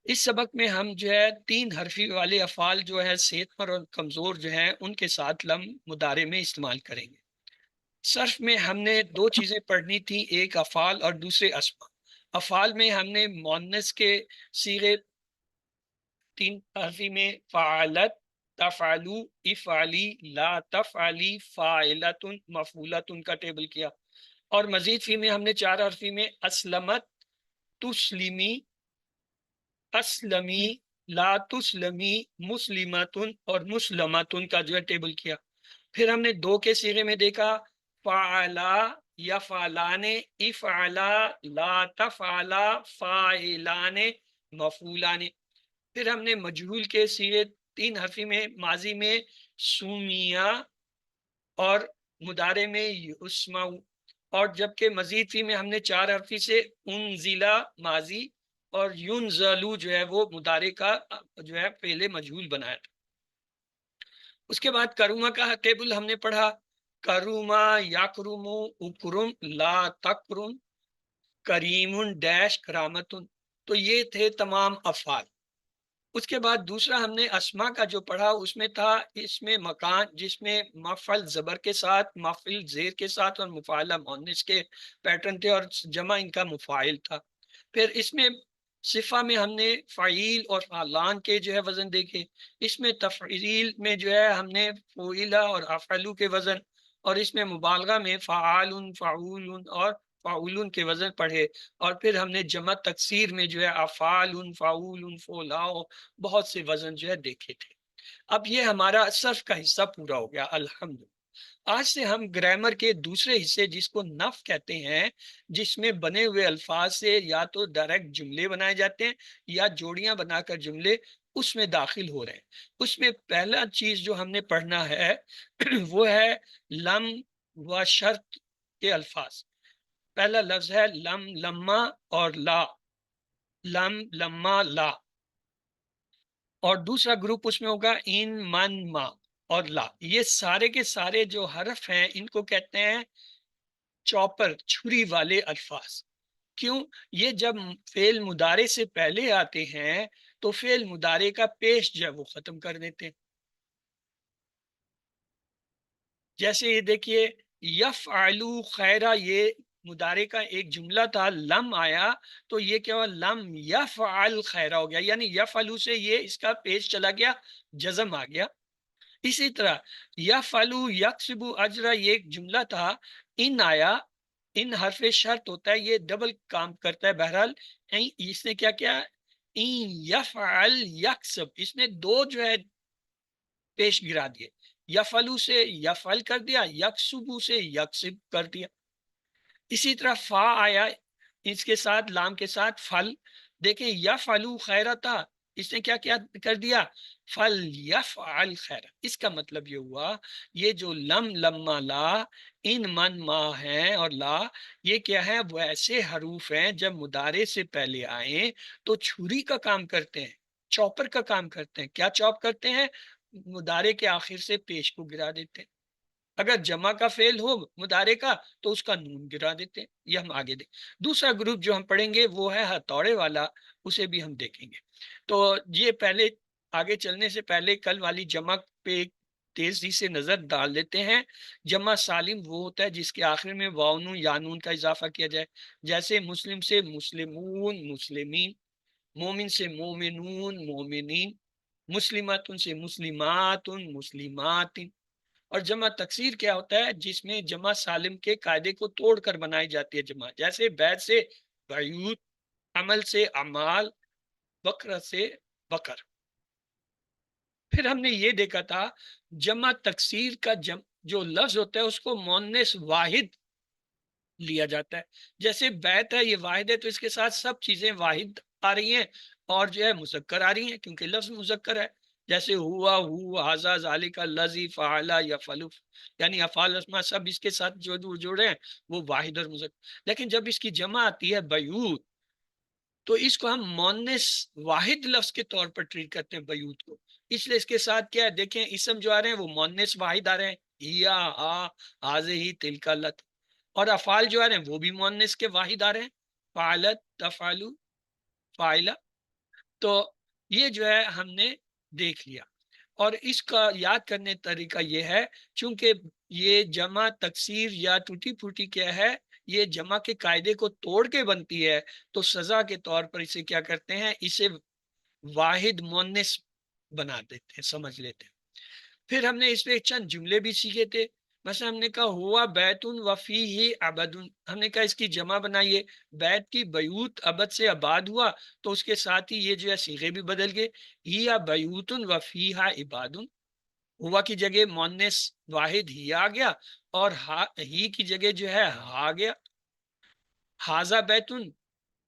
اس سبق میں ہم جو ہے 3 حرفی والے افعال جو ہے صحت پر اور کمزور جو ہیں ان کے ساتھ لم مضارع میں استعمال کریں گے. صرف میں ہم نے 2 چیزیں پڑھنی تھی، ایک افعال اور دوسرے اسما. افعال میں ہم نے مؤنث کے صیغے 3 حرفی میں فعلت، تفعلو، افعلی، لا تفعلی، فاعلتن، مفعولتن کا ٹیبل کیا. اور مزید فی میں ہم نے 4 حرفی میں اسلمت، تسلمی، اسلمی، لا تسلمی، مسلمتن اور مسلمتن کا جو ہے ٹیبل کیا. پھر ہم نے 2 کے صیغے میں دیکھا، فعلا، یفعلان، افعلا، لا تفعلا، فاعلان، مفعولان. پھر ہم نے مجہول کے صیغے 3 حرفی میں ماضی میں سومیا اور مضارع میں یسمع. اور جبکہ مزید فی میں ہم نے 4 حرفی سے انزلا ماضی اور ینزلو جو ہے وہ مضارع کا جو ہے فعل مجہول بنایا تھا. اس کے بعد کروما کا ٹیبل ہم نے پڑھا، کروما، یکرم، اکرم، لا تکرم، کریم ڈیش، کرامتن. تو یہ تھے تمام افعال. اس کے بعد دوسرا ہم نے اسما کا جو پڑھا اس میں تھا اس میں مکان، جس میں مفعل زبر کے ساتھ، مفعل زیر کے ساتھ اور مفعلہ مؤنث کے پیٹرن تھے اور جمع ان کا مفاعل تھا. پھر اس میں صفہ میں ہم نے فعیل اور فعلان کے جو ہے وزن دیکھے. اس میں تفعیل میں جو ہے ہم نے فعیلہ اور افعلو کے وزن، اور اس میں مبالغہ میں فعال، فعول اور فعولن کے وزن پڑھے. اور پھر ہم نے جمع تکسیر میں جو ہے افعال، فعول، فعلاء بہت سے وزن جو ہے دیکھے تھے. اب یہ ہمارا صرف کا حصہ پورا ہو گیا الحمدللہ. آج سے ہم گرامر کے دوسرے حصے جس کو نف کہتے ہیں، جس میں بنے ہوئے الفاظ سے یا تو ڈائریکٹ جملے بنائے جاتے ہیں یا جوڑیاں بنا کر جملے، اس میں داخل ہو رہے ہیں. اس میں پہلا چیز جو ہم نے پڑھنا ہے وہ ہے لم و شرط کے الفاظ. پہلا لفظ ہے لم، لما اور لا. لم، لما، لا. اور دوسرا گروپ اس میں ہوگا ان، من، ما اور لا. یہ سارے کے سارے جو حرف ہیں ان کو کہتے ہیں چاپر، چھری والے الفاظ. کیوں؟ یہ جب فعل مضارع سے پہلے آتے ہیں تو فعل مضارع کا پیش جو ہے وہ ختم کر دیتے ہیں. جیسے یہ دیکھیے یفعلو خیرہ، یہ مضارع کا ایک جملہ تھا، لم آیا تو یہ کیا ہوا، لم یفعل خیرہ ہو گیا، یعنی یفعلو سے یہ اس کا پیش چلا گیا، جزم آ گیا. اسی طرح یفعلو یکسبو اجرا، یہ ایک جملہ تھا، ان آیا، ان حرف شرط ہوتا ہے، یہ ڈبل کام کرتا ہے. بہرحال اس نے کیا کیا، ان یفعل یکسب، اس نے 2 جو ہے پیش گرا دیے، یفعلو سے یفعل کر دیا، یکسبو سے یکسب کر دیا. اسی طرح فا آیا اس کے ساتھ، لام کے ساتھ فل. دیکھیں یفعلو خیرہ تھا، اس نے کیا کیا کر دیا، فل یفعل خیر. اس کا مطلب یہ ہوا یہ جو لم، لما، لا، ان، من، ما ہیں اور لا، یہ کیا ہے، وہ ایسے حروف ہیں جب مضارع سے پہلے آئیں تو چھری کا کام کرتے ہیں، چاپر کا کام کرتے ہیں. کیا چاپ کرتے ہیں، مضارع کے آخر سے پیش کو گرا دیتے ہیں. اگر جمع کا فعل ہو مضارع کا تو اس کا نون گرا دیتے ہیں. یہ ہم آگے دیں. دوسرا گروپ جو ہم پڑھیں گے وہ ہے ہتھوڑے والا، اسے بھی ہم دیکھیں گے. تو یہ پہلے آگے چلنے سے پہلے کل والی جمع پہ تیزی سے نظر ڈال دیتے ہیں. جمع سالم وہ ہوتا ہے جس کے آخر میں واو نون یا نون کا اضافہ کیا جائے. جیسے مسلم سے مسلمون، مسلمین. مومن سے مومنون، مومنین. مسلمات سے مسلمات، مسلمات. اور جمع تکسیر کیا ہوتا ہے، جس میں جمع سالم کے قاعدے کو توڑ کر بنائی جاتی ہے جمع. جیسے بیت سے بیوت، عمل سے اعمال، بکر سے بکر. پھر ہم نے یہ دیکھا تھا جمع تکسیر کا جو لفظ ہوتا ہے اس کو مؤنث واحد لیا جاتا ہے. جیسے بیت ہے یہ واحد ہے تو اس کے ساتھ سب چیزیں واحد آ رہی ہیں اور جو ہے مذکر آ رہی ہیں کیونکہ لفظ مذکر ہے. جیسے ہوا، ہو، ہذا، ذالک، الذی، فعل، یفعل، یعنی افعال اسماء سب اس کے ساتھ جو جوڑے ہیں وہ واحد اور مذکر. لیکن جب اس کی جمع آتی ہے بیوت تو اس کو ہم مؤنث واحد لفظ کے طور پر ٹریٹ کرتے ہیں بیوت کو. اس لیے اس کے ساتھ کیا ہے دیکھیں اسم جو آ رہے ہیں وہ مؤنث واحد آ رہے ہیں، ہیا، ہا، ہذہ، تلک، لت. اور افعال جو آ رہے ہیں وہ بھی مؤنث کے واحد آ رہے ہیں، فعلت، تفعل، فاعلہ. تو یہ جو ہے ہم نے دیکھ لیا. اور اس کا یاد کرنے طریقہ یہ ہے چونکہ یہ جمع تکسیر یا ٹوٹی پھوٹی کیا ہے یہ جمع کے قاعدے کو توڑ کے بنتی ہے تو سزا کے طور پر اسے کیا کرتے ہیں اسے واحد مؤنث بنا دیتے ہیں، سمجھ لیتے ہیں. پھر ہم نے اس پہ چند جملے بھی سیکھے تھے. مثلا ہم نے کہا ہوا بیت وفیہ عبد، ہم نے کہا اس کی جمع بنائیے، بیت کی بیوت عبد سے آباد ہوا تو اس کے ساتھ ہی یہ جو ہے صیغے بھی بدل گئے، ہی بیوت وفیہ عباد. ہوا کی جگہ مؤنث واحد ہی آ گیا اور ہی کی جگہ جو ہے ہا گیا. ہاذا بیتن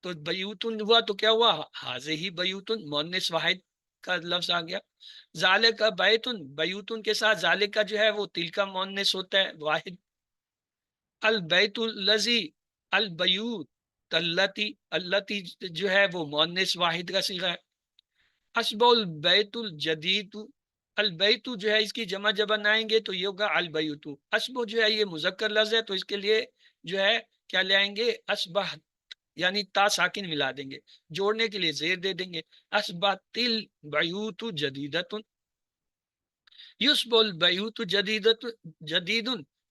تو بیوتن ہوا تو کیا ہوا حاضر ہی بیوتن مؤنث واحد کا لفظ آ گیا. ذالک کا بیتن، بیوتن کے ساتھ ذالک کا جو ہے وہ تل کا مؤنث ہوتا ہے واحد. البیت الذی، البیوت التی، التی جو ہے وہ مؤنث واحد کا صیغہ ہے. اشبہ البیت الجدید، البیت جو ہے اس کی جمع جب بنائیں گے تو یہ ہوگا البیت. اشبہ جو ہے یہ مذکر لفظ ہے تو اس کے لیے جو ہے کیا لے آئیں گے اشبہ، یعنی تا ساکن ملا دیں گے، جوڑنے کے لیے زیر دے دیں گے. اشبہت البیوت جدیدۃ، یشبہ البیوت جدیدۃ، جدید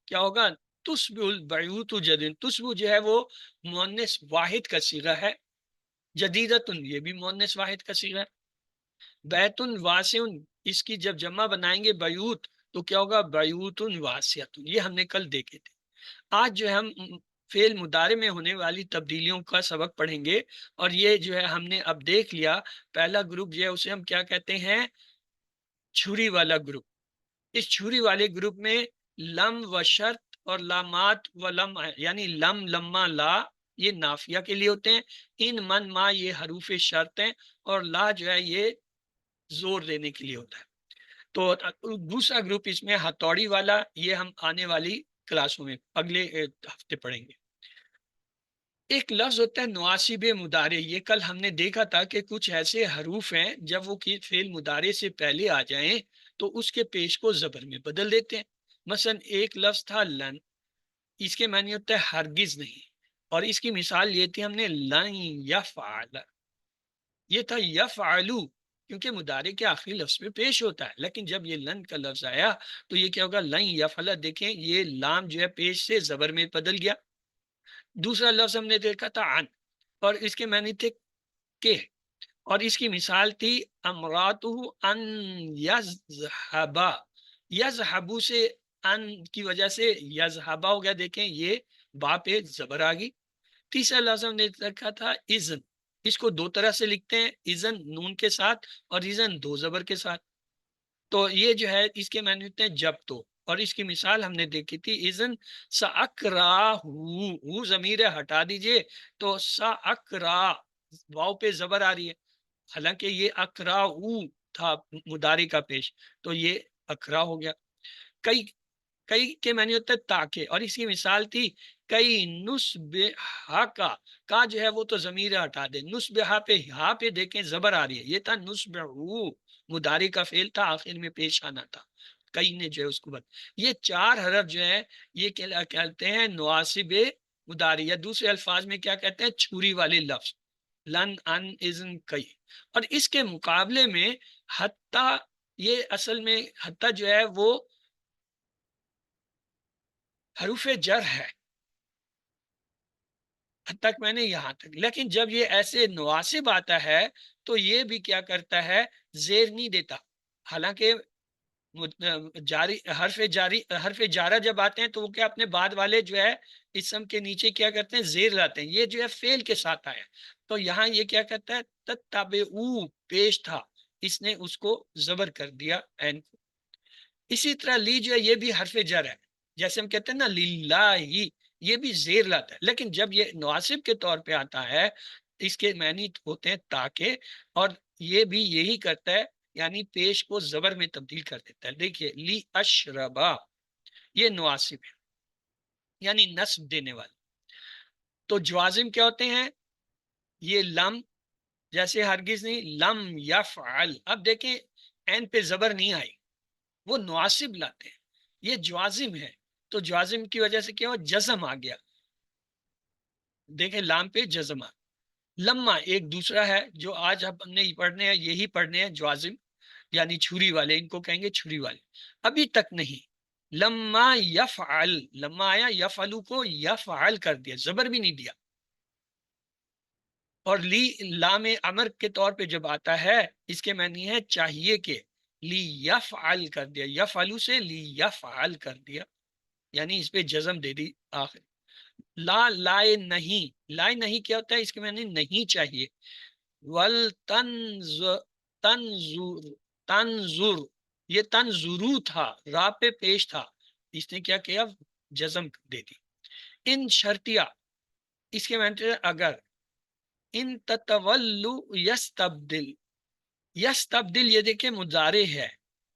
کیا ہوگا تشبہ البیوت جدید. تشبہ جو ہے وہ مؤنث واحد کا صیغہ ہے، جدیدۃ یہ بھی مؤنث واحد کا صیغہ ہے. بیت واسع، اس کی جب جمع بنائیں گے بیوت تو کیا ہوگا بیوت واسعۃ، یہ ہم نے کل دیکھے تھے. آج جو ہے ہم فعل مضارع میں ہونے والی تبدیلیوں کا سبق پڑھیں گے اور یہ جو ہے ہم نے اب دیکھ لیا پہلا گروپ جو ہے اسے ہم کیا کہتے ہیں چھری والا گروپ. اس چھری والے گروپ میں لم و شرط اور لامات و لم، یعنی لم، لما، لا یہ نافیہ کے لیے ہوتے ہیں، ان، من، ما یہ حروف شرط ہیں اور لا جو ہے یہ زور دینے کے لیے ہوتا ہے. تو دوسرا گروپ اس میں ہتھوڑی والا، یہ ہم آنے والی کلاسوں میں اگلے ہفتے پڑھیں گے. ایک لفظ ہوتا ہے نواسب مضارع، یہ کل ہم نے دیکھا تھا کہ کچھ ایسے حروف ہیں جب وہ فعل مضارع سے پہلے آ جائیں تو اس کے پیش کو زبر میں بدل دیتے ہیں. مثلا ایک لفظ تھا لن، اس کے معنی ہوتا ہے ہرگز نہیں، اور اس کی مثال یہ تھی ہم نے لن یفعل، یہ تھا یفعلو کیونکہ مضارع کے آخری لفظ میں پیش ہوتا ہے. لیکن جب یہ لن کا لفظ آیا تو یہ کیا ہوگا لن یفعل، دیکھیں یہ لام جو ہے پیش سے زبر میں بدل گیا. دوسرا لفظ ہم نے دیکھا تھا عن، اور اس کے معنی تھے کہ، اور اس کی مثال تھی امراتہ ان یذہبا، یذہبو سے ان کی وجہ سے یذہبا ہو گیا، دیکھیں یہ با پہ زبر آ گئی. تیسرا لفظ ہم نے دیکھا تھا اذن، اس کو دو طرح سے لکھتے ہیں، اذن نون کے ساتھ اور اذن دو زبر کے ساتھ. تو یہ جو ہے اس کے معنی ہوتے ہیں جب تو، اور اس کی مثال ہم نے دیکھی تھی اذن ساکراہو، ضمیر ہٹا دیجئے تو ساکرا واو پہ زبر آ رہی ہے، حالانکہ یہ اکراہو تھا مضارع کا پیش تو یہ اکرا ہو گیا. کئی، کئی کے معنی ہوتا ہے تاکہ، اور اس کی مثال تھی کئی نسبہا کا جو ہے وہ تو ضمیر ہٹا دے، نسبہا پہ ہا پہ دیکھیں زبر آ رہی ہے، یہ تھا نسبہو مضارع کا فعل تھا آخر میں پیش آنا تھا، کئی نے جو ہے اس کو یہ چار حرف جو ہے یہ کیا کہتے ہیں نواسب مضارع، یا دوسرے الفاظ میں کیا کہتے ہیں چھری والے لفظ لن، ان، اذن، کئی. اور اس کے مقابلے میں حتی، یہ اصل میں حتی جو ہے وہ حروف جر ہے، حد تک میں نے یہاں تک، لیکن جب یہ ایسے نواسب آتا ہے تو یہ بھی کیا کرتا ہے زیر نہیں دیتا. حالانکہ جاری حرف جارہ جب آتے ہیں تو وہ کیا اپنے بعد والے جو ہے اسم کے نیچے کیا کرتے ہیں زیر لاتے ہیں، یہ جو ہے فعل کے ساتھ آیا تو یہاں یہ کیا کرتا ہے تتبعو پیش تھا، اس نے اس کو زبر کر دیا این کو. اسی طرح لی جو ہے یہ بھی حرف جر ہے، جیسے ہم کہتے ہیں نا للہ، یہ بھی زیر لاتا ہے، لیکن جب یہ نواسب کے طور پہ آتا ہے اس کے معنی ہوتے ہیں تاکہ، اور یہ بھی یہی کرتا ہے، یعنی پیش کو زبر میں تبدیل کر دیتا ہے۔ دیکھیے لی اشربا، یہ نواسب ہے یعنی نصب دینے والے۔ تو جوازم کیا ہوتے ہیں؟ یہ لم، جیسے ہرگز نہیں، لم یفعل، اب دیکھیں این پہ زبر نہیں آئی، وہ نواسب لاتے ہیں، یہ جوازم ہے، تو جوازم کی وجہ سے کیا ہوا؟ جزم آ گیا، دیکھیں لام پہ جزم آ۔ لما ایک دوسرا ہے جو آج ہم نے پڑھنے ہیں، یہی پڑھنے ہیں، جوازم یعنی چھری والے، ان کو کہیں گے چھری والے، ابھی تک نہیں۔ لما یفعل، لما آیا، یفعلو کو یفعل کر دیا، زبر بھی نہیں دیا۔ اور لی لام امر کے طور پہ جب آتا ہے اس کے معنی ہے چاہیے کہ، لی یفعل کر دیا، یفعلو سے لی یفعل کر دیا، یعنی اس پہ جزم دے دی آخر۔ لا لائے نہیں، لائے نہیں کیا ہوتا ہے؟ اس کے معنی نہیں چاہیے۔ والتنظر، تنظر، تنظر، یہ تنظرو تھا، را پہ پیش تھا، اس نے کیا کیا؟ جزم دے دی۔ ان شرطیہ، اس کے معنی اگر، ان تتولو یستبدل، یستبدل یہ دیکھیں مضارع ہے،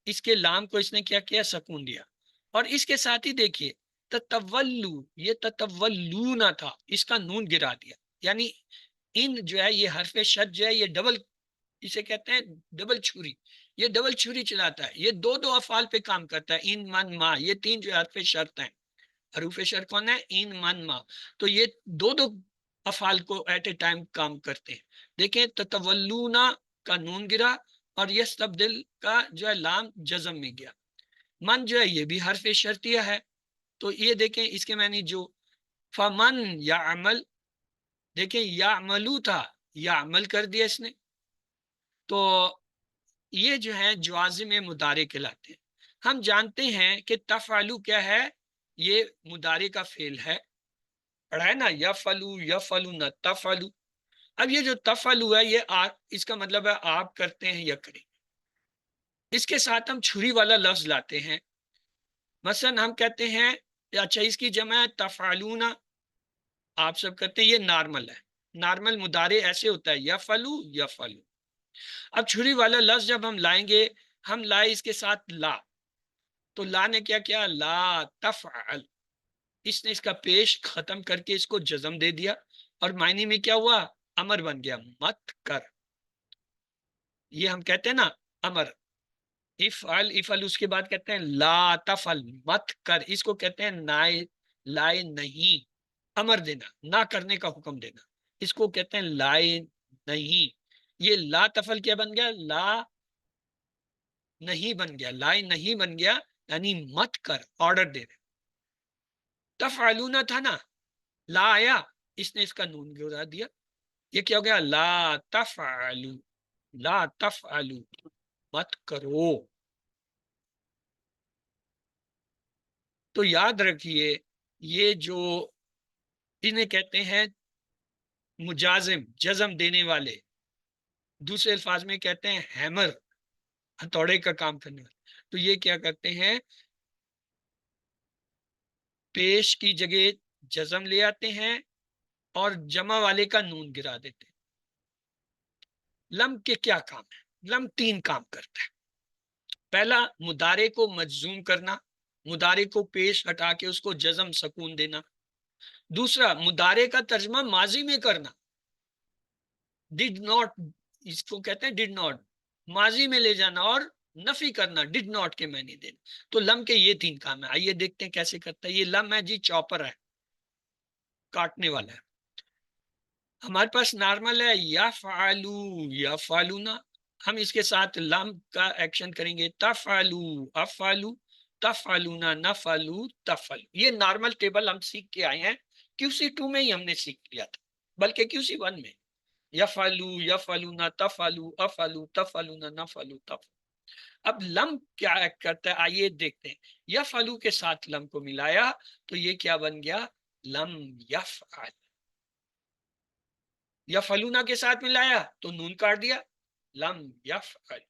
اس کے لام کو اس نے کیا کیا؟ سکون دیا، اور اس کے ساتھ ہی دیکھیے تتولو، یہ تتولونا تھا، اس کا نون گرا دیا، یعنی ان جو ہے یہ حرف شد جو ہے یہ ڈبل، اسے کہتے ہیں ڈبل چھری، یہ ڈبل چھری چلاتا ہے، یہ دو دو افعال پہ کام کرتا ہے، ان من ما، یہ تین جو حرف شرط ہیں، حروف شرط کون ہے؟ ان من ما، تو یہ دو دو افعال کو ایٹ اے ٹائم کام کرتے ہیں۔ دیکھیں تتولونا کا نون گرا، اور یستبدل کا جو ہے لام جزم میں گیا۔ من جو ہے یہ بھی حرف شرطیہ ہے، تو یہ دیکھیں اس کے معنی جو فمن یعمل، دیکھیں یعملو تھا، یعمل کر دیا اس نے، تو یہ جو ہے جوازم مضارع کہلاتے ہیں۔ ہم جانتے ہیں کہ تفعلو کیا ہے؟ یہ مضارع کا فعل ہے، پڑھا ہے نا، یفعلو یفعلون تفعلو۔ اب یہ جو تفعلو ہے یہ اس کا مطلب ہے آپ کرتے ہیں یا کریں، اس کے ساتھ ہم چھری والا لفظ لاتے ہیں، مثلا ہم کہتے ہیں، اچھا اس کی جمع ہے تفعلون، آپ سب کرتے ہیں، یہ نارمل ہے، نارمل مضارع ایسے ہوتا ہے یفعلو یفعلو۔ اب چھری والا لفظ جب ہم لائیں گے، ہم لائے اس کے ساتھ لا، تو لا نے کیا کیا؟ لا تفعل، اس نے اس کا پیش ختم کر کے اس کو جزم دے دیا، اور معنی میں کیا ہوا؟ امر بن گیا، مت کر، یہ ہم کہتے ہیں نا امر، افعل، افعل، اس کے بعد کہتے ہیں لا تفعل، مت کر، اس کو کہتے ہیں لائے نہیں، امر دینا، نہ کرنے کا حکم دینا، اس کو کہتے ہیں لائے نہیں۔ یہ لا تفعل کیا بن گیا؟ لا نہیں بن گیا، لائے نہیں بن گیا، یعنی مت کر، آرڈر دے رہے۔ تفعلون تھا نا، لا آیا، اس نے اس کا نون گرا دیا، یہ کیا ہو گیا؟ لا تفعلو، لا تفعلو، مت کرو۔ تو یاد رکھیے یہ جو انہیں کہتے ہیں مجازم، جزم دینے والے، دوسرے الفاظ میں کہتے ہیں ہیمر، ہتھوڑے کا کام کرنے والے، تو یہ کیا کرتے ہیں؟ پیش کی جگہ جزم لے آتے ہیں اور جمع والے کا نون گرا دیتے ہیں۔ لم کے کیا کام ہے؟ لم تین کام کرتا ہے۔ پہلا، مضارع کو مجزوم کرنا، مضارع کو پیش ہٹا کے اس کو جزم سکون دینا۔ دوسرا، مضارع کا ترجمہ ماضی میں کرنا، ڈڈ ناٹ، اس کو کہتے ہیں ڈڈ ناٹ، ماضی میں لے جانا، اور نفی کرنا، ڈڈ ناٹ کے معنی دینا۔ تو لم کے یہ تین کام ہیں، آئیے دیکھتے ہیں کیسے کرتا ہے۔ یہ لم ہے جی، چاپر ہے، کاٹنے والا ہے۔ ہمارے پاس نارمل ہے یفعلو یفعلونا، ہم اس کے ساتھ لم کا ایکشن کریں گے، تفعلو افعلو تفعلونا نفعلو تفعلو۔ یہ نارمل ٹیبل ہم سیکھ کے آئے ہیں، QC2 میں ہی ہم نے سیکھ لیا تھا، بلکہ QC1 میں، یفعلو یفعلونا تفعلو افعلو تفعلونا نفعلو تفعلو۔ اب لم کیا کرتا ہے؟ آئیے دیکھتے ہیں۔ یفعلو کے ساتھ لم کو ملایا تو یہ کیا بن گیا؟ لم یفعل۔ یفعلونا کے ساتھ ملایا تو نون کاٹ دیا، لم یفعل۔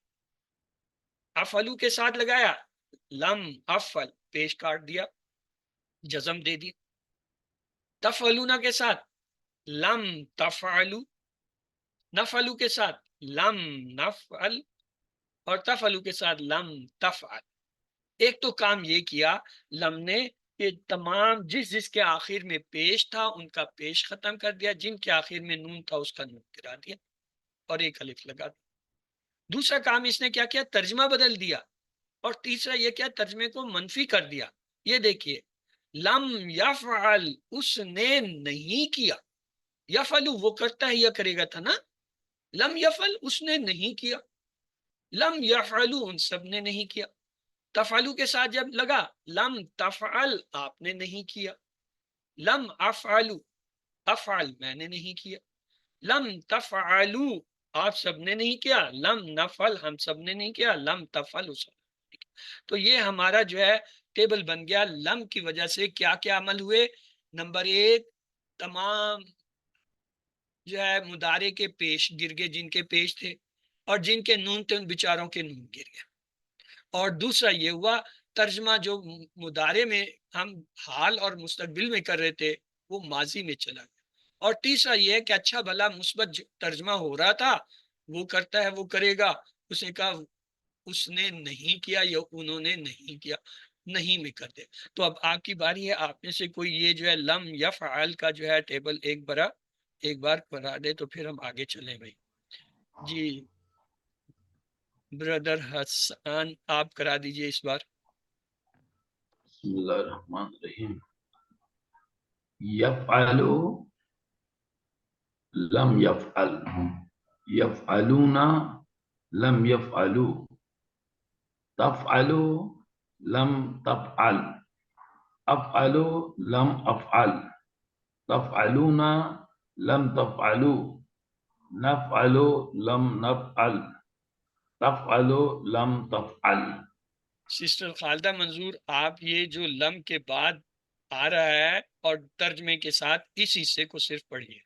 افعلو کے ساتھ لگایا لم افعل پیش کاٹ دیا، جزم دے دی. تفعلون کے ساتھ لم تفعلو، نفعلو کے ساتھ لم نفعل، اور تفعلو کے ساتھ لم تفعل. ایک تو کام یہ کیا لم نے کہ تمام جس کے آخر میں پیش تھا ان کا پیش ختم کر دیا، جن کے آخر میں نون تھا اس کا نون گرا دیا اور ایک الف لگا دیا. دوسرا کام اس نے کیا کیا؟ ترجمہ بدل دیا. اور تیسرا یہ کیا؟ ترجمے کو منفی کر دیا. یہ دیکھیے لم یفعل اس نے نہیں کیا، یفعل وہ کرتا ہے یا کرے گا تھا نا، لم یفعل اس نے نہیں کیا، لم یفعلوا ان سب نے نہیں کیا. تفعلو کے ساتھ جب لگا لم تفعل آپ نے نہیں کیا، لم افعلو افعل میں نے نہیں کیا، لم تفعلو آپ سب نے نہیں کیا، لم نفعل ہم سب نے نہیں کیا، لم تفعل اس. تو یہ ہمارا جو ہے ٹیبل بن گیا. لم کی وجہ سے کیا کیا عمل ہوئے؟ نمبر ایک، تمام جو ہے مضارع کے پیش گر گئے جن کے پیش تھے، اور جن کے نون تھے ان بیچاروں کے نون گر گئے. اور دوسرا یہ ہوا ترجمہ جو مضارع میں ہم حال اور مستقبل میں کر رہے تھے وہ ماضی میں چلا گیا. اور تیسرا یہ ہے کہ اچھا بھلا مثبت ترجمہ ہو رہا تھا وہ کرتا ہے وہ کرے گا، اس نے کہا اس نے نہیں کیا یا انہوں نے نہیں کیا، نہیں میں کر دے. تو اب آپ کی باری ہے، آپ میں سے کوئی یہ جو ہے لم یفعل کا جو ہے ٹیبل ایک بار کرا دے تو پھر ہم آگے چلیں بھائی. جی بردر حسان آپ کرا دیجئے اس بار. بسم اللہ الرحمن الرحیم. یفعلو لم یفعل، یفعلون لم یفعلو، تفعلو لم تفعل، افعلو لم افعل، تفعلون لم تفعلو، نفعلو لم نفعل، تفعلو لم تفعل. سسٹر خالدہ منظور آپ یہ جو لم کے بعد آ رہا ہے اور ترجمے کے ساتھ اس حصے کو صرف پڑھیے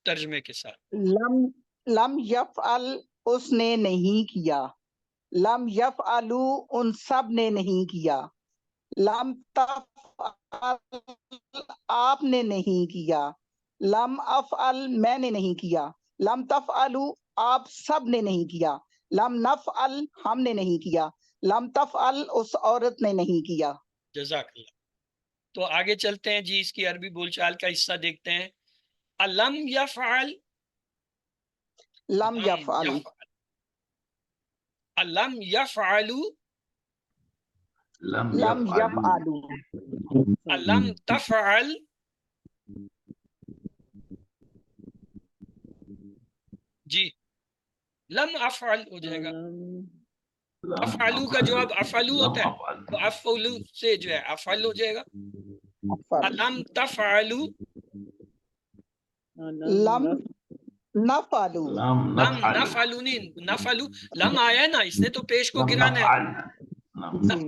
ترجمے کے ساتھ. لم یفعل اس نے نہیں کیا، لم یفعلو ان سب نے نہیں کیا، لم تفعل آپ نے نہیں کیا، لم افعل میں نے نہیں کیا، لم تفعلو آپ سب نے نہیں کیا، لم نفعل ہم نے نہیں کیا، لم تفعل اس عورت نے نہیں کیا. جزاک اللہ. تو آگے چلتے ہیں جی، اس کی عربی بول چال کا حصہ دیکھتے ہیں. الم یفعل، لم یفعل، الم یفعلو، لم لم یفعلو، یفعلو، الم تفعل، جی لم افعل ہو جائے گا. افعلو کا جواب افعلو ہوتا ہے تو افعلو سے جو ہے افعل ہو جائے گا. الم تفعلو، لم نفعلو، لم لم نفعل، نفعلو نہیں نفعلو، لم آیا نا اس نے تو پیش کو لم گرانا ہے. نفعل،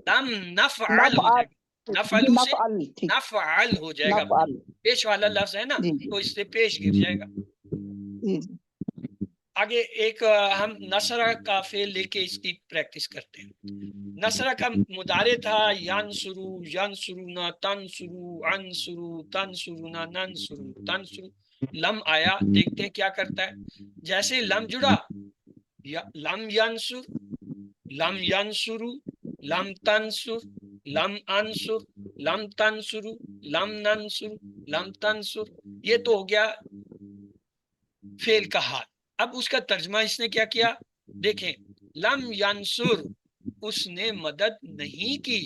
لم جی نفعل. لم نفعل ہو نفعل، جائے گا، نفعلو سے نفعل ٹھیک، نفعل ہو جائے گا. نفعل پیش والا لفظ ہے نا جی تو اس سے پیش گر جائے گا. جی. آگے ایک ہم نصرہ کا فعل لے کے اس کی پریکٹس کرتے ہیں. نصرہ کا مضارع تھا ینصرو، ینصرونا، تنصرو، انصرو، تنصرونا، ننصرو، تنصرو. لم آیا، دیکھتے ہیں کیا کرتا ہے. جیسے لم جڑا، لم ینصر، لم ینصرو، لم تنصر، لم انصر، لم تنصرو، لم ننصر، لم تنصر. یہ تو ہو گیا فعل کا حال. اب اس کا ترجمہ اس نے کیا کیا دیکھیں. لم ینصر اس نے مدد نہیں کی،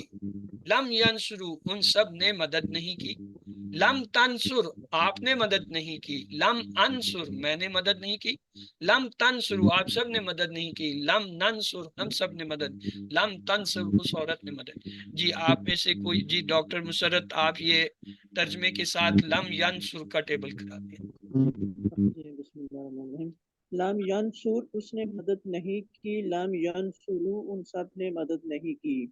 لم ینصرو ان سب نے مدد نہیں کی، لم تنصر آپ نے مدد نہیں کی، لم انصر میں نے مدد نہیں کی، لم تنصرو آپ سب نے مدد نہیں کی، لم ننصر ہم سب نے مدد، لم تنصر اس عورت نے مدد. جی آپ میں سے کوئی، جی ڈاکٹر مسرت آپ یہ ترجمے کے ساتھ لم ینصر کا ٹیبل کرا دیں. بسم اللہ الرحمن الرحیم. لام ینصر اس نے مدد نہیں کی، لام ینصرو ان سب نے مدد نہیں کی.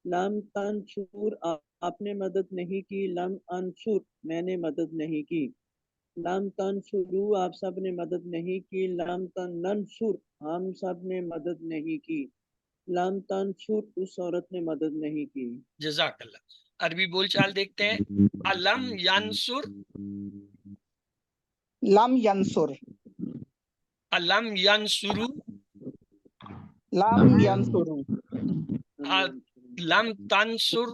لام تنصر آپ نے مدد نہیں کی، لام انصر میں نے مدد نہیں کی. لام تنصرو آپ سب نے مدد نہیں کی، لام ننصر ہم سب نے مدد نہیں کی. لام تنصر اس عورت نے مدد نہیں کی. جزاک اللہ. عربی بول چال دیکھتے ہیں. علم ینصر، لم ینصر، علم ینصرو، لم ینصرو، لم تنصر،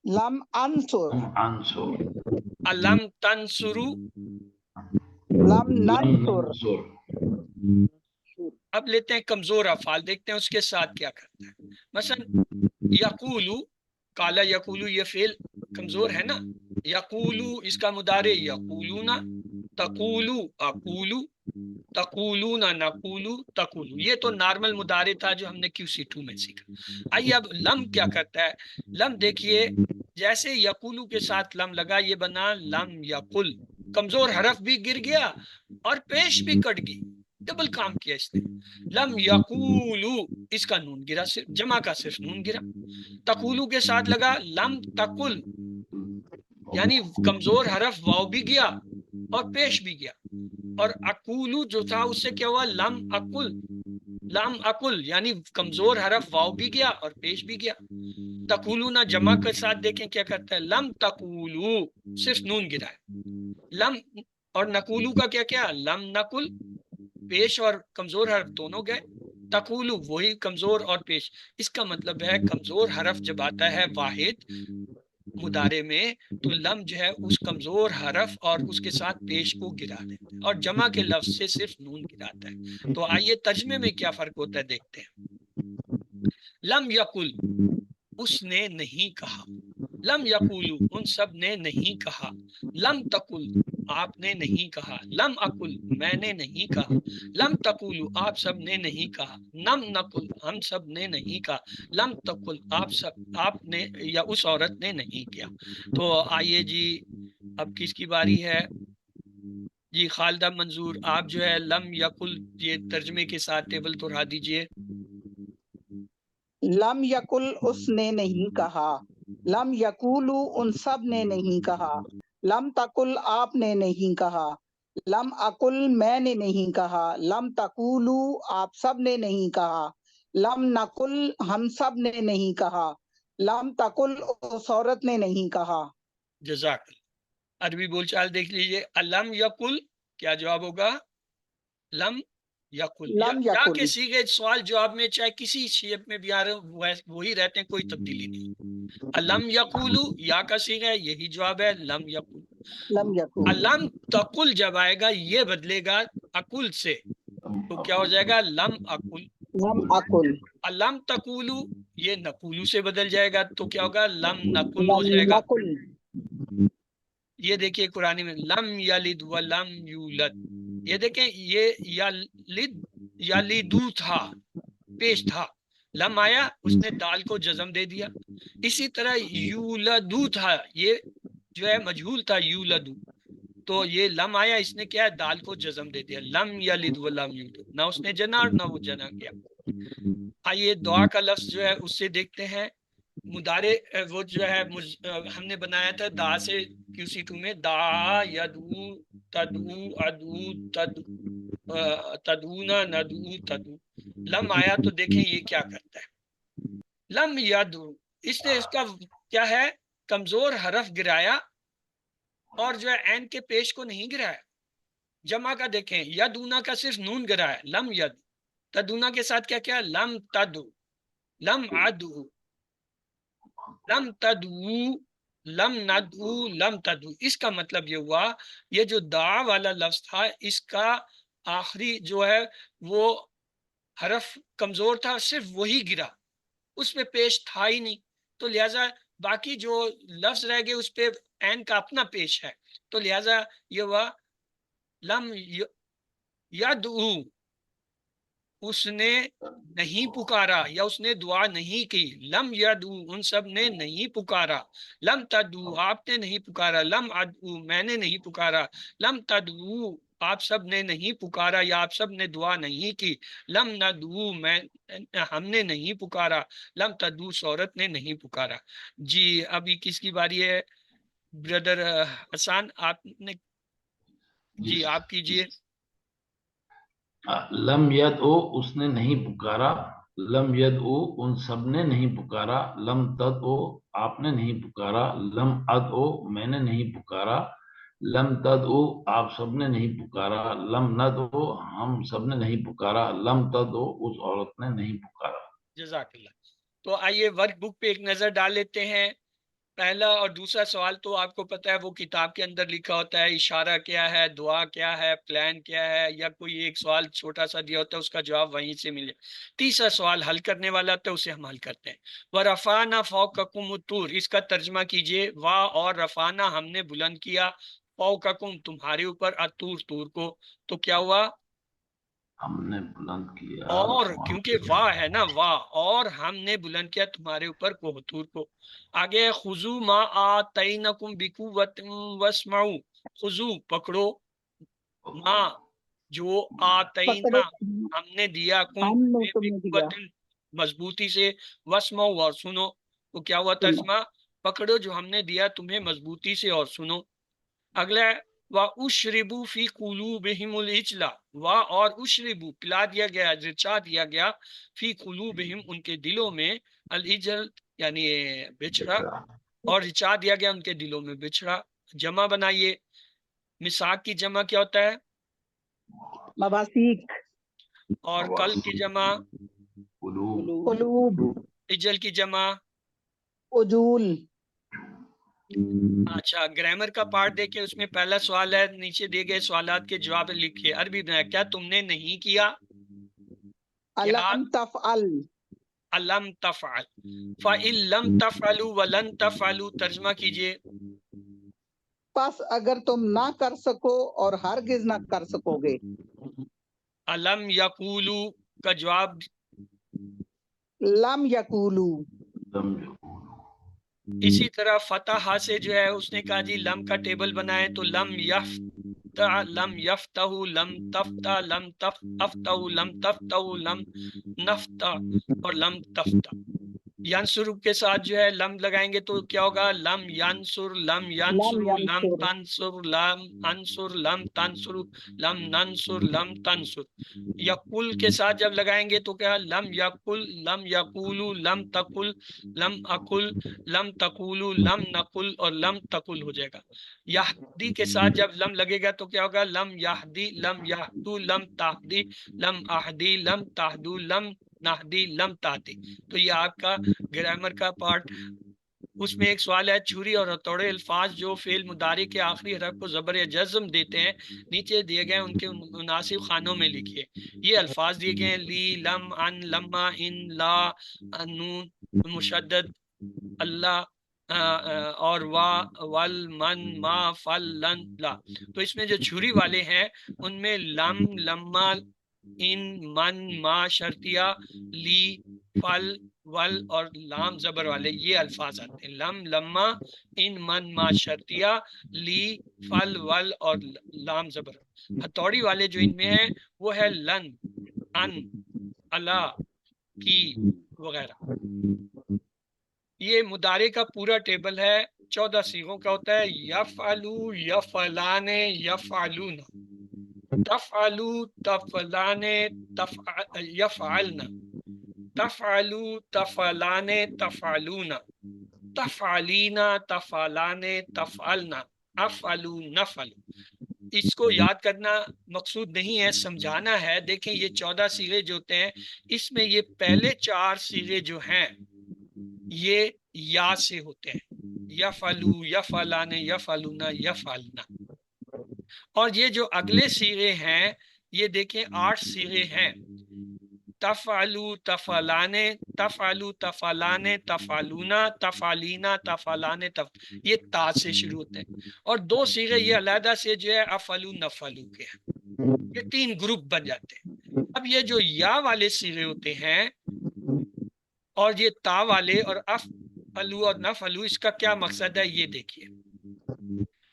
لم انصر، عنصر، علم تنصرو. لم لم ننصر. ننصر. اب لیتے ہیں کمزور افعال، دیکھتے ہیں اس کے ساتھ کیا کرتا ہے. مثلا یقولو، کالا یقولو یہ فعل کمزور ہے نا. یقولو اس کا مضارع یقولونا، تقولو اقولو، تقولون نقولو، تقولو. یہ تو نارمل مضارع تھا جو ہم نے QC2 میں سیکھا. آئیے اب لم کیا کرتا ہے. لم دیکھیے جیسے یقولو کے ساتھ لم لگا یہ بنا لم یقل، کمزور حرف بھی گر گیا اور پیش بھی کٹ گئی، ڈبل کام کیا اس نے. لم یقولو اس کا نون گرا، صرف جمع کا صرف نون گرا. تقولو کے ساتھ لگا لم تقل، یعنی کمزور حرف واو بھی گیا اور پیش بھی گیا. اور اقولو جو تھا اس سے کیا ہوا لم اقل، لم اقل یعنی کمزور حرف واو بھی گیا اور پیش بھی گیا. تقولونا جمع کے ساتھ دیکھیں کیا کرتا ہے. لم تقولو صرف نون گرا ہے. لم اور نقولو کا کیا کیا، لم نقل، پیش اور کمزور حرف دونوں گئے. تقولو وہی کمزور اور پیش. اس کا مطلب ہے کمزور حرف جب آتا ہے واحد مضارع میں تو لم جو ہے اس کمزور حرف اور اس کے ساتھ پیش کو گرا دیتا ہے، اور جمع کے لفظ سے صرف نون گراتا ہے. تو آئیے ترجمے میں کیا فرق ہوتا ہے دیکھتے ہیں. لم یقل اس نے نہیں کہا، لم یقولو ان سب نے نہیں کہا، لم تقل آپ نے نہیں کہا، لم اقل میں نے نہیں کہا، لم تقولو آپ سب نے نہیں کہا، لم نقل ہم سب نے نہیں کہا، لم تقل آپ نے یا اس عورت نے نہیں کیا. تو آئیے جی اب کس کی باری ہے. جی خالدہ منظور آپ جو ہے لم یقل یہ ترجمے کے ساتھ ٹیبل دہرا دیجئے. لم یقل اس نے نہیں کہا، لم یقولو ان سب نے نہیں کہا، لم تقل آپ نے نہیں کہا، لم اقل میں نے نہیں کہا، لم تقولو آپ سب نے نہیں کہا، لم نقل ہم سب نے نہیں کہا، لم تقل اس عورت نے نہیں کہا. جزاک اللہ. عربی بول چال دیکھ لیجئے. علم یقل کیا جواب ہوگا، لم یقل. لم یا یقل، کے سیغے سوال جواب میں چاہے کسی شیپ میں بھی آ رہے وہی رہتے ہیں، کوئی تبدیلی نہیں. علم یقولو یا کا سیغہ ہے یہی جواب ہے لم یقل. لم یقل، علم تقل جب آئے گا یہ بدلے گا اقل سے، تو کیا ہو جائے گا لم اقل. لم اقل، علم تقولو یہ نقولو سے بدل جائے گا تو کیا ہوگا لم نقل ہو لم جائے گا. نقل، یہ دیکھیے قرآن میں لم یلد ولم یولد، یہ دیکھیں یہ یلدو تھا پیش تھا، لم آیا اس نے دال کو جزم دے دیا. اسی طرح یولدو تھا یہ جو ہے مجہول تھا یولدو، تو یہ لم آیا اس نے کیا ہے دال کو جزم دے دیا. لم یلد ولم یولد، نہ اس نے جنا اور نہ وہ جنا گیا. آئیے دعا کا لفظ جو ہے اس سے دیکھتے ہیں. مضارع وہ جو ہے ہم نے بنایا تھا دا سے QC2 میں، دا یدعو تدعو ادعو تدعونا ندعو تدعو. لم آیا تو دیکھیں یہ کیا کرتا ہے. لم یدعو اس نے اس کا کیا ہے کمزور حرف گرایا اور جو ہے عین کے پیش کو نہیں گرایا. جمع کا دیکھیں یدونا کا صرف نون گرایا لم ید. تدونا کے ساتھ کیا کیا لم تدو، لم عدو، لم تدعو، لم ندعو، لم تدعو. اس کا مطلب یہ ہوا یہ جو دعا والا لفظ تھا اس کا آخری جو ہے وہ حرف کمزور تھا، صرف وہی گرا، اس پہ پیش تھا ہی نہیں. تو لہٰذا باقی جو لفظ رہ گئے اس پہ عین کا اپنا پیش ہے، تو لہٰذا یہ ہوا لم یدعو اس نے نہیں پکارا یا اس نے دعا نہیں کی. لم یدعو ان سب نے نہیں پکارا. لم تدعو آپ نے نہیں پکارا. لم ادعو میں نے نہیں پکارا. لم تدعو آپ سب نے نہیں پکارا یا آپ سب نے دعا نہیں کی. لم ندعو ہم نے نہیں پکارا. لم تدعو عورت نے نہیں پکارا. جی ابھی کس کی باری ہے بردر حسان، آپ نے جی آپ کیجئے. لم یدعو اس نے نہیں پکارا، لم یدعو ان سب نے نہیں پکارا، لم تدعو آپ نے نہیں پکارا، لم ادعو میں نے نہیں پکارا، لم تدعو آپ سب نے نہیں پکارا، لم ندعو ہم سب نے نہیں پکارا، لم تدعو اس عورت نے نہیں پکارا۔ جزاک اللہ۔ تو آئیے ورک بک پہ ایک نظر ڈال لیتے ہیں۔ پہلا اور دوسرا سوال تو آپ کو پتا ہے وہ کتاب کے اندر لکھا ہوتا ہے، اشارہ کیا ہے، دعا کیا ہے، پلان کیا ہے، یا کوئی ایک سوال چھوٹا سا دیا ہوتا ہے اس کا جواب وہیں سے ملے۔ تیسرا سوال حل کرنے والا ہوتا ہے، اسے ہم حل کرتے ہیں۔ وَرَفَعْنَا فَوْقَكُمُ الطُّورَ، اس کا ترجمہ کیجئے، وا اور رفعنا ہم نے بلند کیا، فوقکم تمہارے اوپر، الطور طور کو، تو کیا ہوا؟ ہم نے بلند کیا اور وہاں کیونکہ وا ہے نا، وا اور ہم نے بلند کیا تمہارے اوپر کوہتور کو۔ آگے خذو ما آتینکم بقوۃ واسمعوا، خذو پکڑو، ما جو آتینا پکڑو ہم نے دیا، کم ہم نے تمہیں دیا، بقوۃ مضبوطی سے، واسمعوا اور سنو۔ تو کیا ہوا سنو۔ ترجمہ؟ پکڑو جو ہم نے دیا تمہیں مضبوطی سے اور سنو۔ اگلا ہے وَأُشْرِبُوا فِي قُلُوبِهِمُ الْعِجْلَ، وا اور اشربو پلا دیا گیا، رچا دیا گیا، فی قلوبہم ان کے دلوں میں، العجل یعنی بچھڑا، اور رچا دیا گیا ان کے دلوں میں بچھڑا۔ جمع بنائیے، مساق کی جمع کیا ہوتا ہے؟ مباسیق، اور کل کی جمع؟ قلوب، قلوب، عجل کی جمع؟ عجول۔ اچھا، گرامر کا پارٹ دیکھیں، اس میں پہلا سوال ہے، نیچے دیے گئے سوالات کے جواب لکھے، عربی بنایا، کیا تم نے نہیں کیا؟ کیا علم تفعل، علم تفعل، فَإِن لَمْ تَفْعَلُوا وَلَن تَفْعَلُوا، ترجمہ کیجئے۔ پس اگر تم نہ کر سکو اور ہرگز نہ کر سکو گے۔ علم یقولو کا جواب؟ لم یقولو، لم یقولوا، اسی طرح فتح سے جو ہے اس نے کہا جی لم کا ٹیبل بنائے، تو لم یفتح، لم یفتح، لم تفتح، لم افتح، لم تفتح، لم نفتح، اور لم تفتح۔ ینصر کے ساتھ جو ہے لم لگائیں گے تو کیا ہوگا؟ لم ینصر، لم ینصر، لم لم ینصر، تنصر، لم انصر، لم تنصر، لم ننصر، لم تنصر۔ یقول کے ساتھ جب لگائیں گے تو کیا؟ لم یقل، لم یقولو، لم تقل، لم اقل، لم تقولو، لم نقل، اور لم تقل ہو جائے گا۔ یہدی کے ساتھ جب لم لگے گا تو کیا ہوگا؟ لم یہدی، لم یہدو، لم تہدی، لم اہدی، لم تہدو، لم نہدی، لم تہدی۔ تو یہ آپ کا گرامر کا پارٹ۔ اس میں ایک سوال ہے، چھری اور ہتھوڑے الفاظ جو فعل مضارع کے آخری حرف کو زبر یا جزم دیتے ہیں، نیچے دیے گئے ان کے مناسب خانوں میں لکھیے۔ یہ الفاظ دیے گئے ہیں، لی، لم، ان، لما، ان، لا، نون مشدد، اللہ، اور وا، ول، من، ما، فل، لن، لا۔ تو اس میں جو چھری والے ہیں ان میں لم، لما، ان، من، ما شرطیہ، لی، فل، ول، اور لام زبر والے یہ الفاظ آتے ہیں۔ لم، لما، ان، من، ما شرطیہ، لی، فل، ول، اور لام زبر۔ ہتھوڑی والے جو ان میں ہیں وہ ہے لن، ان، اللہ، کی، وغیرہ۔ یہ مضارع کا پورا ٹیبل ہے، 14 صیغوں کا ہوتا ہے، یفعلو، یفعلان، یفعلون، تفعلو، تفعلان، یفعلن، تفعلو، تفعلان، تفعلون، تفعلین، تفعلان، تفعلن، افعلو، نفعل۔ اس کو یاد کرنا مقصود نہیں ہے، سمجھانا ہے۔ دیکھیں یہ 14 صیغے جو ہوتے ہیں، اس میں یہ پہلے 4 صیغے جو ہیں یہ یا سے ہوتے ہیں، یفعلو، یفعلان، یفعلون، یفعلن۔ اور یہ جو اگلے صیغے ہیں یہ دیکھیں 8 صیغے ہیں، تفعلو، تفعلان، تفعلو، تفعلان، تفعلون، تفعلین، تفعلان، یہ تا سے شروع ہوتے ہیں۔ اور 2 صیغے یہ علیحدہ سے جو ہے افعلو، نفعلو کے ہیں، یہ 3 گروپ بن جاتے ہیں۔ اب یہ جو یا والے صیغے ہوتے ہیں اور یہ تا والے اور افعلو اور نفعلو، اس کا کیا مقصد ہے یہ دیکھیے۔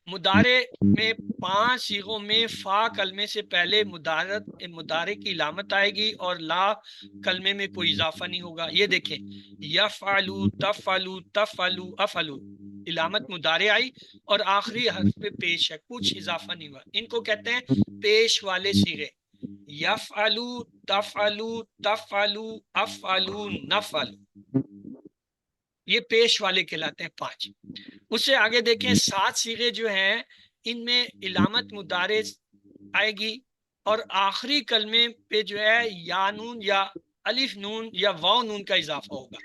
مضارع میں 5 صیغوں میں فا کلمے سے پہلے مضارع کی علامت آئے گی اور لا کلمے میں کوئی اضافہ نہیں ہوگا۔ یہ دیکھیں، یفعلو، تفعلو، تفعلو، افعلو، علامت مضارع آئی اور آخری حرف پہ پیش ہے، کچھ اضافہ نہیں ہوا۔ ان کو کہتے ہیں پیش والے صیغے، یفعلو تفعلو تفعلو افعلو نفعلو، یہ پیش والے کہلاتے ہیں 5۔ اس سے آگے دیکھیں 7 صیغے جو ہیں ان میں علامت مضارع آئے گی، اور آخری کلمے پہ جو ہے یا نون یا الف نون یا واو نون کا اضافہ ہوگا۔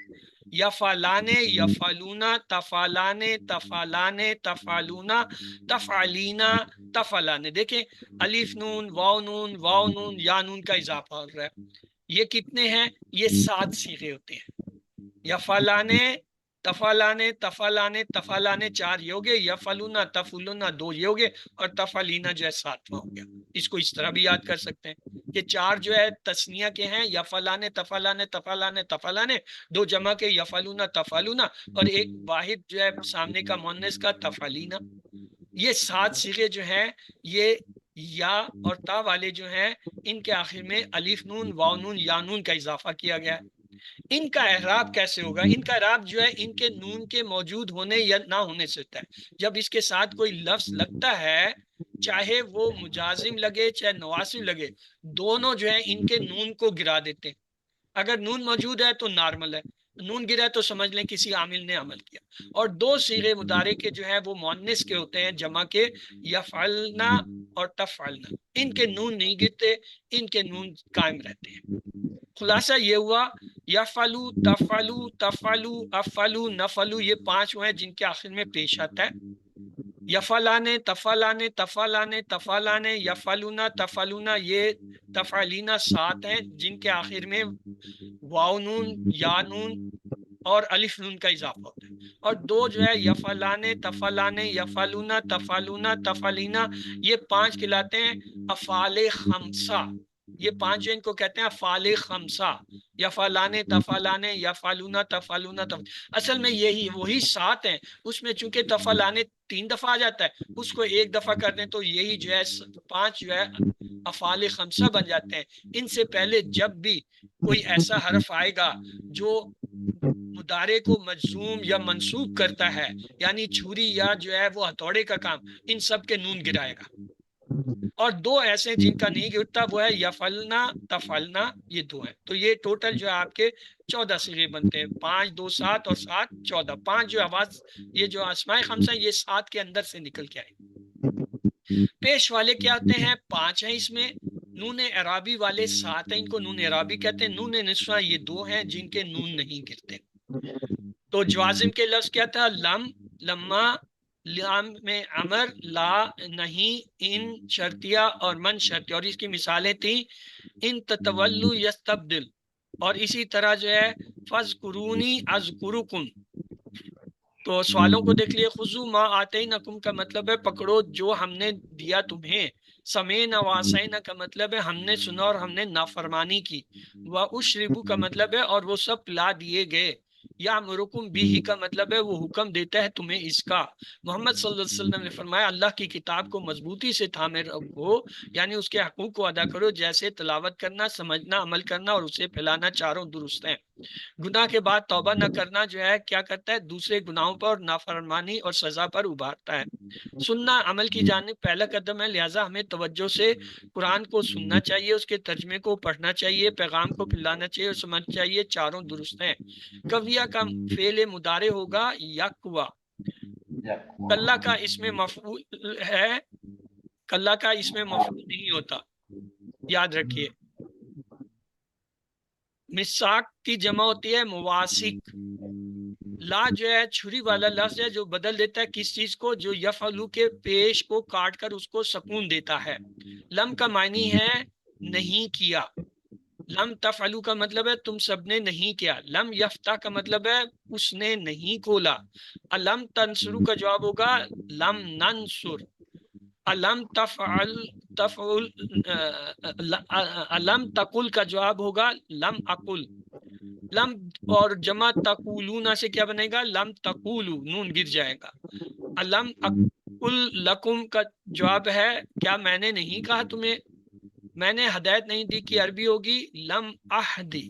یفعلانے یفعلونا تفعلانے تفعلانے تفعلونا تفعلینا تفعلانے، دیکھیں الف نون واو نون یا نون کا اضافہ ہو رہا ہے۔ یہ کتنے ہیں؟ یہ 7 صیغے ہوتے ہیں۔ یفعلانے تفعلانے تفعلانے تفعلانے 4 یہ ہو گئے، یفعلونا تفعلونا 2 یہ ہو گئے، اور تفعلینا جو ہے 7واں ہو گیا۔ اس کو اس طرح بھی یاد کر سکتے ہیں کہ 4 جو ہے تثنیہ کے ہیں، یفعلانے تفعلانے تفعلانے تفعلانے، 2 جمع کے یفعلونا تفعلونا، اور ایک واحد جو ہے سامنے کا مؤنث کا تفعلینا۔ یہ 7 صیغے جو ہیں یہ یا اور تا والے جو ہیں ان کے آخر میں الف نون واو نون یا نون کا اضافہ کیا گیا ہے۔ ان کا اعراب کیسے ہوگا؟ ان کا اعراب جو ہے ان کے نون کے موجود ہونے یا نہ ہونے سے ہوتا ہے۔ جب اس کے ساتھ کوئی لفظ لگتا ہے، چاہے وہ مجازم لگے چاہے نواسب لگے، دونوں جو ہے ان کے نون کو گرا دیتے ہیں۔ اگر نون موجود ہے تو نارمل ہے، نون گرا ہے تو سمجھ لیں کسی عامل نے عمل کیا۔ اور 2 صیغے مضارع کے جو ہے وہ مؤنث کے ہوتے ہیں، جمع کے، یفعلنا اور تفعلنا، ان کے نون نہیں گرتے، ان کے نون قائم رہتے ہیں۔ خلاصہ یہ ہوا یفعلو تفعلو تفعلو افعلو نفعلو، یہ 5 ہیں جن کے آخر میں پیش آتا ہے۔ یفعلانے تفعلانے تفعلانے تفعلانے یفعلونا تفعلونا، یہ تفعلینا 7 ہیں جن کے آخر میں واو نون یا نون اور الف نون کا اضافہ ہوتا ہے۔ اور 2 جو ہے یفعلانے تفعلانے یفعلونا تفعلونا تفعلینا، یہ 5 کہلاتے ہیں افعال خمسہ۔ یہ 5 جو ان کو کہتے ہیں افعال خمسہ، یفعلانے تفعلانے یفعلونا تفعلونا اصل میں یہی وہی 7 ہیں۔ اس میں چونکہ تفعلانے 3 دفعہ آ جاتا ہے، اس کو 1 دفعہ کر دیں تو یہی جو ہے 5 جو ہے افعال خمسہ بن جاتے ہیں۔ ان سے پہلے جب بھی کوئی ایسا حرف آئے گا جو مضارع کو مجزوم یا منصوب کرتا ہے، یعنی چھری یا جو ہے وہ ہتھوڑے کا کام، ان سب کے نون گرائے گا۔ اور 2 ایسے جن کا نہیں گرتا، وہ ہے یفعلنا تفعلنا، یہ 2 ہیں۔ تو یہ ٹوٹل جو ہے آپ کے 14 صیغے بنتے ہیں، 5 2 7 اور 7 14۔ 5 جو آواز یہ جو اسماء خمسہ ہیں یہ 7 کے اندر سے نکل کے آئے۔ پیش والے کیا ہوتے ہیں؟ 5 ہیں اس میں۔ نون اعرابی والے 7 ہیں، ان کو نون اعرابی کہتے ہیں۔ نون نسوہ یہ 2 ہیں جن کے نون نہیں گرتے۔ تو جوازم کے لفظ کیا تھا؟ لم، لما، لام میں امر، لا، نہیں، ان شرطیہ اور من شرطیہ، اور اس کی مثالیں تھیں ان تتولو یستبدل، اور اسی طرح جو ہے فذکرونی اذکرکم۔ تو سوالوں کو دیکھ لیے، خذو ما آتینکم کا مطلب ہے پکڑو جو ہم نے دیا تمہیں، سمیعنا وعصینا کا مطلب ہے ہم نے سنا اور ہم نے نافرمانی کی، واشربوا کا مطلب ہے اور وہ سب پلا دیے گئے، یامرکم بھی کا مطلب ہے وہ حکم دیتا ہے تمہیں اس کا۔ محمد صلی اللہ علیہ وسلم نے فرمایا اللہ کی کتاب کو مضبوطی سے تھامے رکھو، یعنی اس کے حقوق کو ادا کرو، جیسے تلاوت کرنا، سمجھنا، عمل کرنا اور اسے پھیلانا، چاروں درست ہیں۔ گناہ کے بعد توبہ نہ کرنا جو ہے کیا کرتا ہے؟ دوسرے گناہوں پر اور نافرمانی اور سزا پر ابھارتا ہے۔ سننا عمل کی جانب پہلا قدم ہے، لہٰذا ہمیں توجہ سے قرآن کو سننا چاہیے، اس کے ترجمے کو پڑھنا چاہیے، پیغام کو پھیلانا چاہیے اور سمجھنا چاہیے، چاروں درست ہیں۔ کویہ کا فعل مضارع ہوگا یکوا، کلا کا اس میں مفعول ہے، کلا کا اس میں مفعول نہیں ہوتا، یاد رکھیے۔ مساک کی جمع ہوتی ہے مواسک۔ لا جو ہے چھری والا لفظ ہے جو بدل دیتا ہے کس چیز کو؟ جو یفعلو کے پیش کو کاٹ کر اس کو سکون دیتا ہے۔ لم کا معنی ہے نہیں کیا، لم تفعلو کا مطلب ہے تم سب نے نہیں کیا، لم یفتح کا مطلب ہے اس نے نہیں کھولا، الم تنصرو کا جواب ہوگا لم ننصر، الم تفعل الم تقل کا جواب ہوگا لم اقل، لم اور جمع تقولون سے کیا بنے گا؟ لم تقولو، نون گر جائے گا۔ الم اقل لکم کا جواب ہے کیا میں نے نہیں کہا تمہیں، میں نے ہدایت نہیں دی کی عربی ہوگی لم اہدی،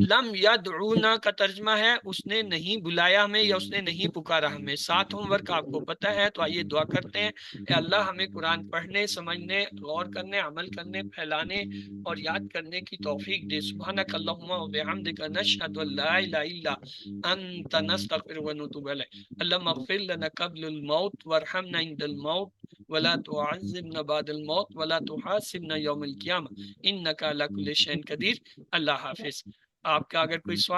لم یدعونا کا ترجمہ ہے اس نے نہیں بلایا ہمیں یا اس نے نہیں پکارا ہمیں. 7 ہوم ورک آپ کو پتہ ہے تو آئیے دعا کرتے ہیں کہ اللہ ہمیں قرآن پڑھنے، سمجھنے، غور کرنے، عمل کرنے، پھیلانے اور یاد کرنے کی توفیق دے. سبحانک اللہم و بحمدک نشہد ان لا الہ الا انت نستغفرک و نتوب الیک. اللہم اغفر لنا قبل الموت وارحمنا عند الموت ولا تعذبنا بعد الموت ولا تحاسبنا یوم القیامہ انک علی کل شیء قدیر. اللہ حافظ. آپ کا اگر کوئی سوال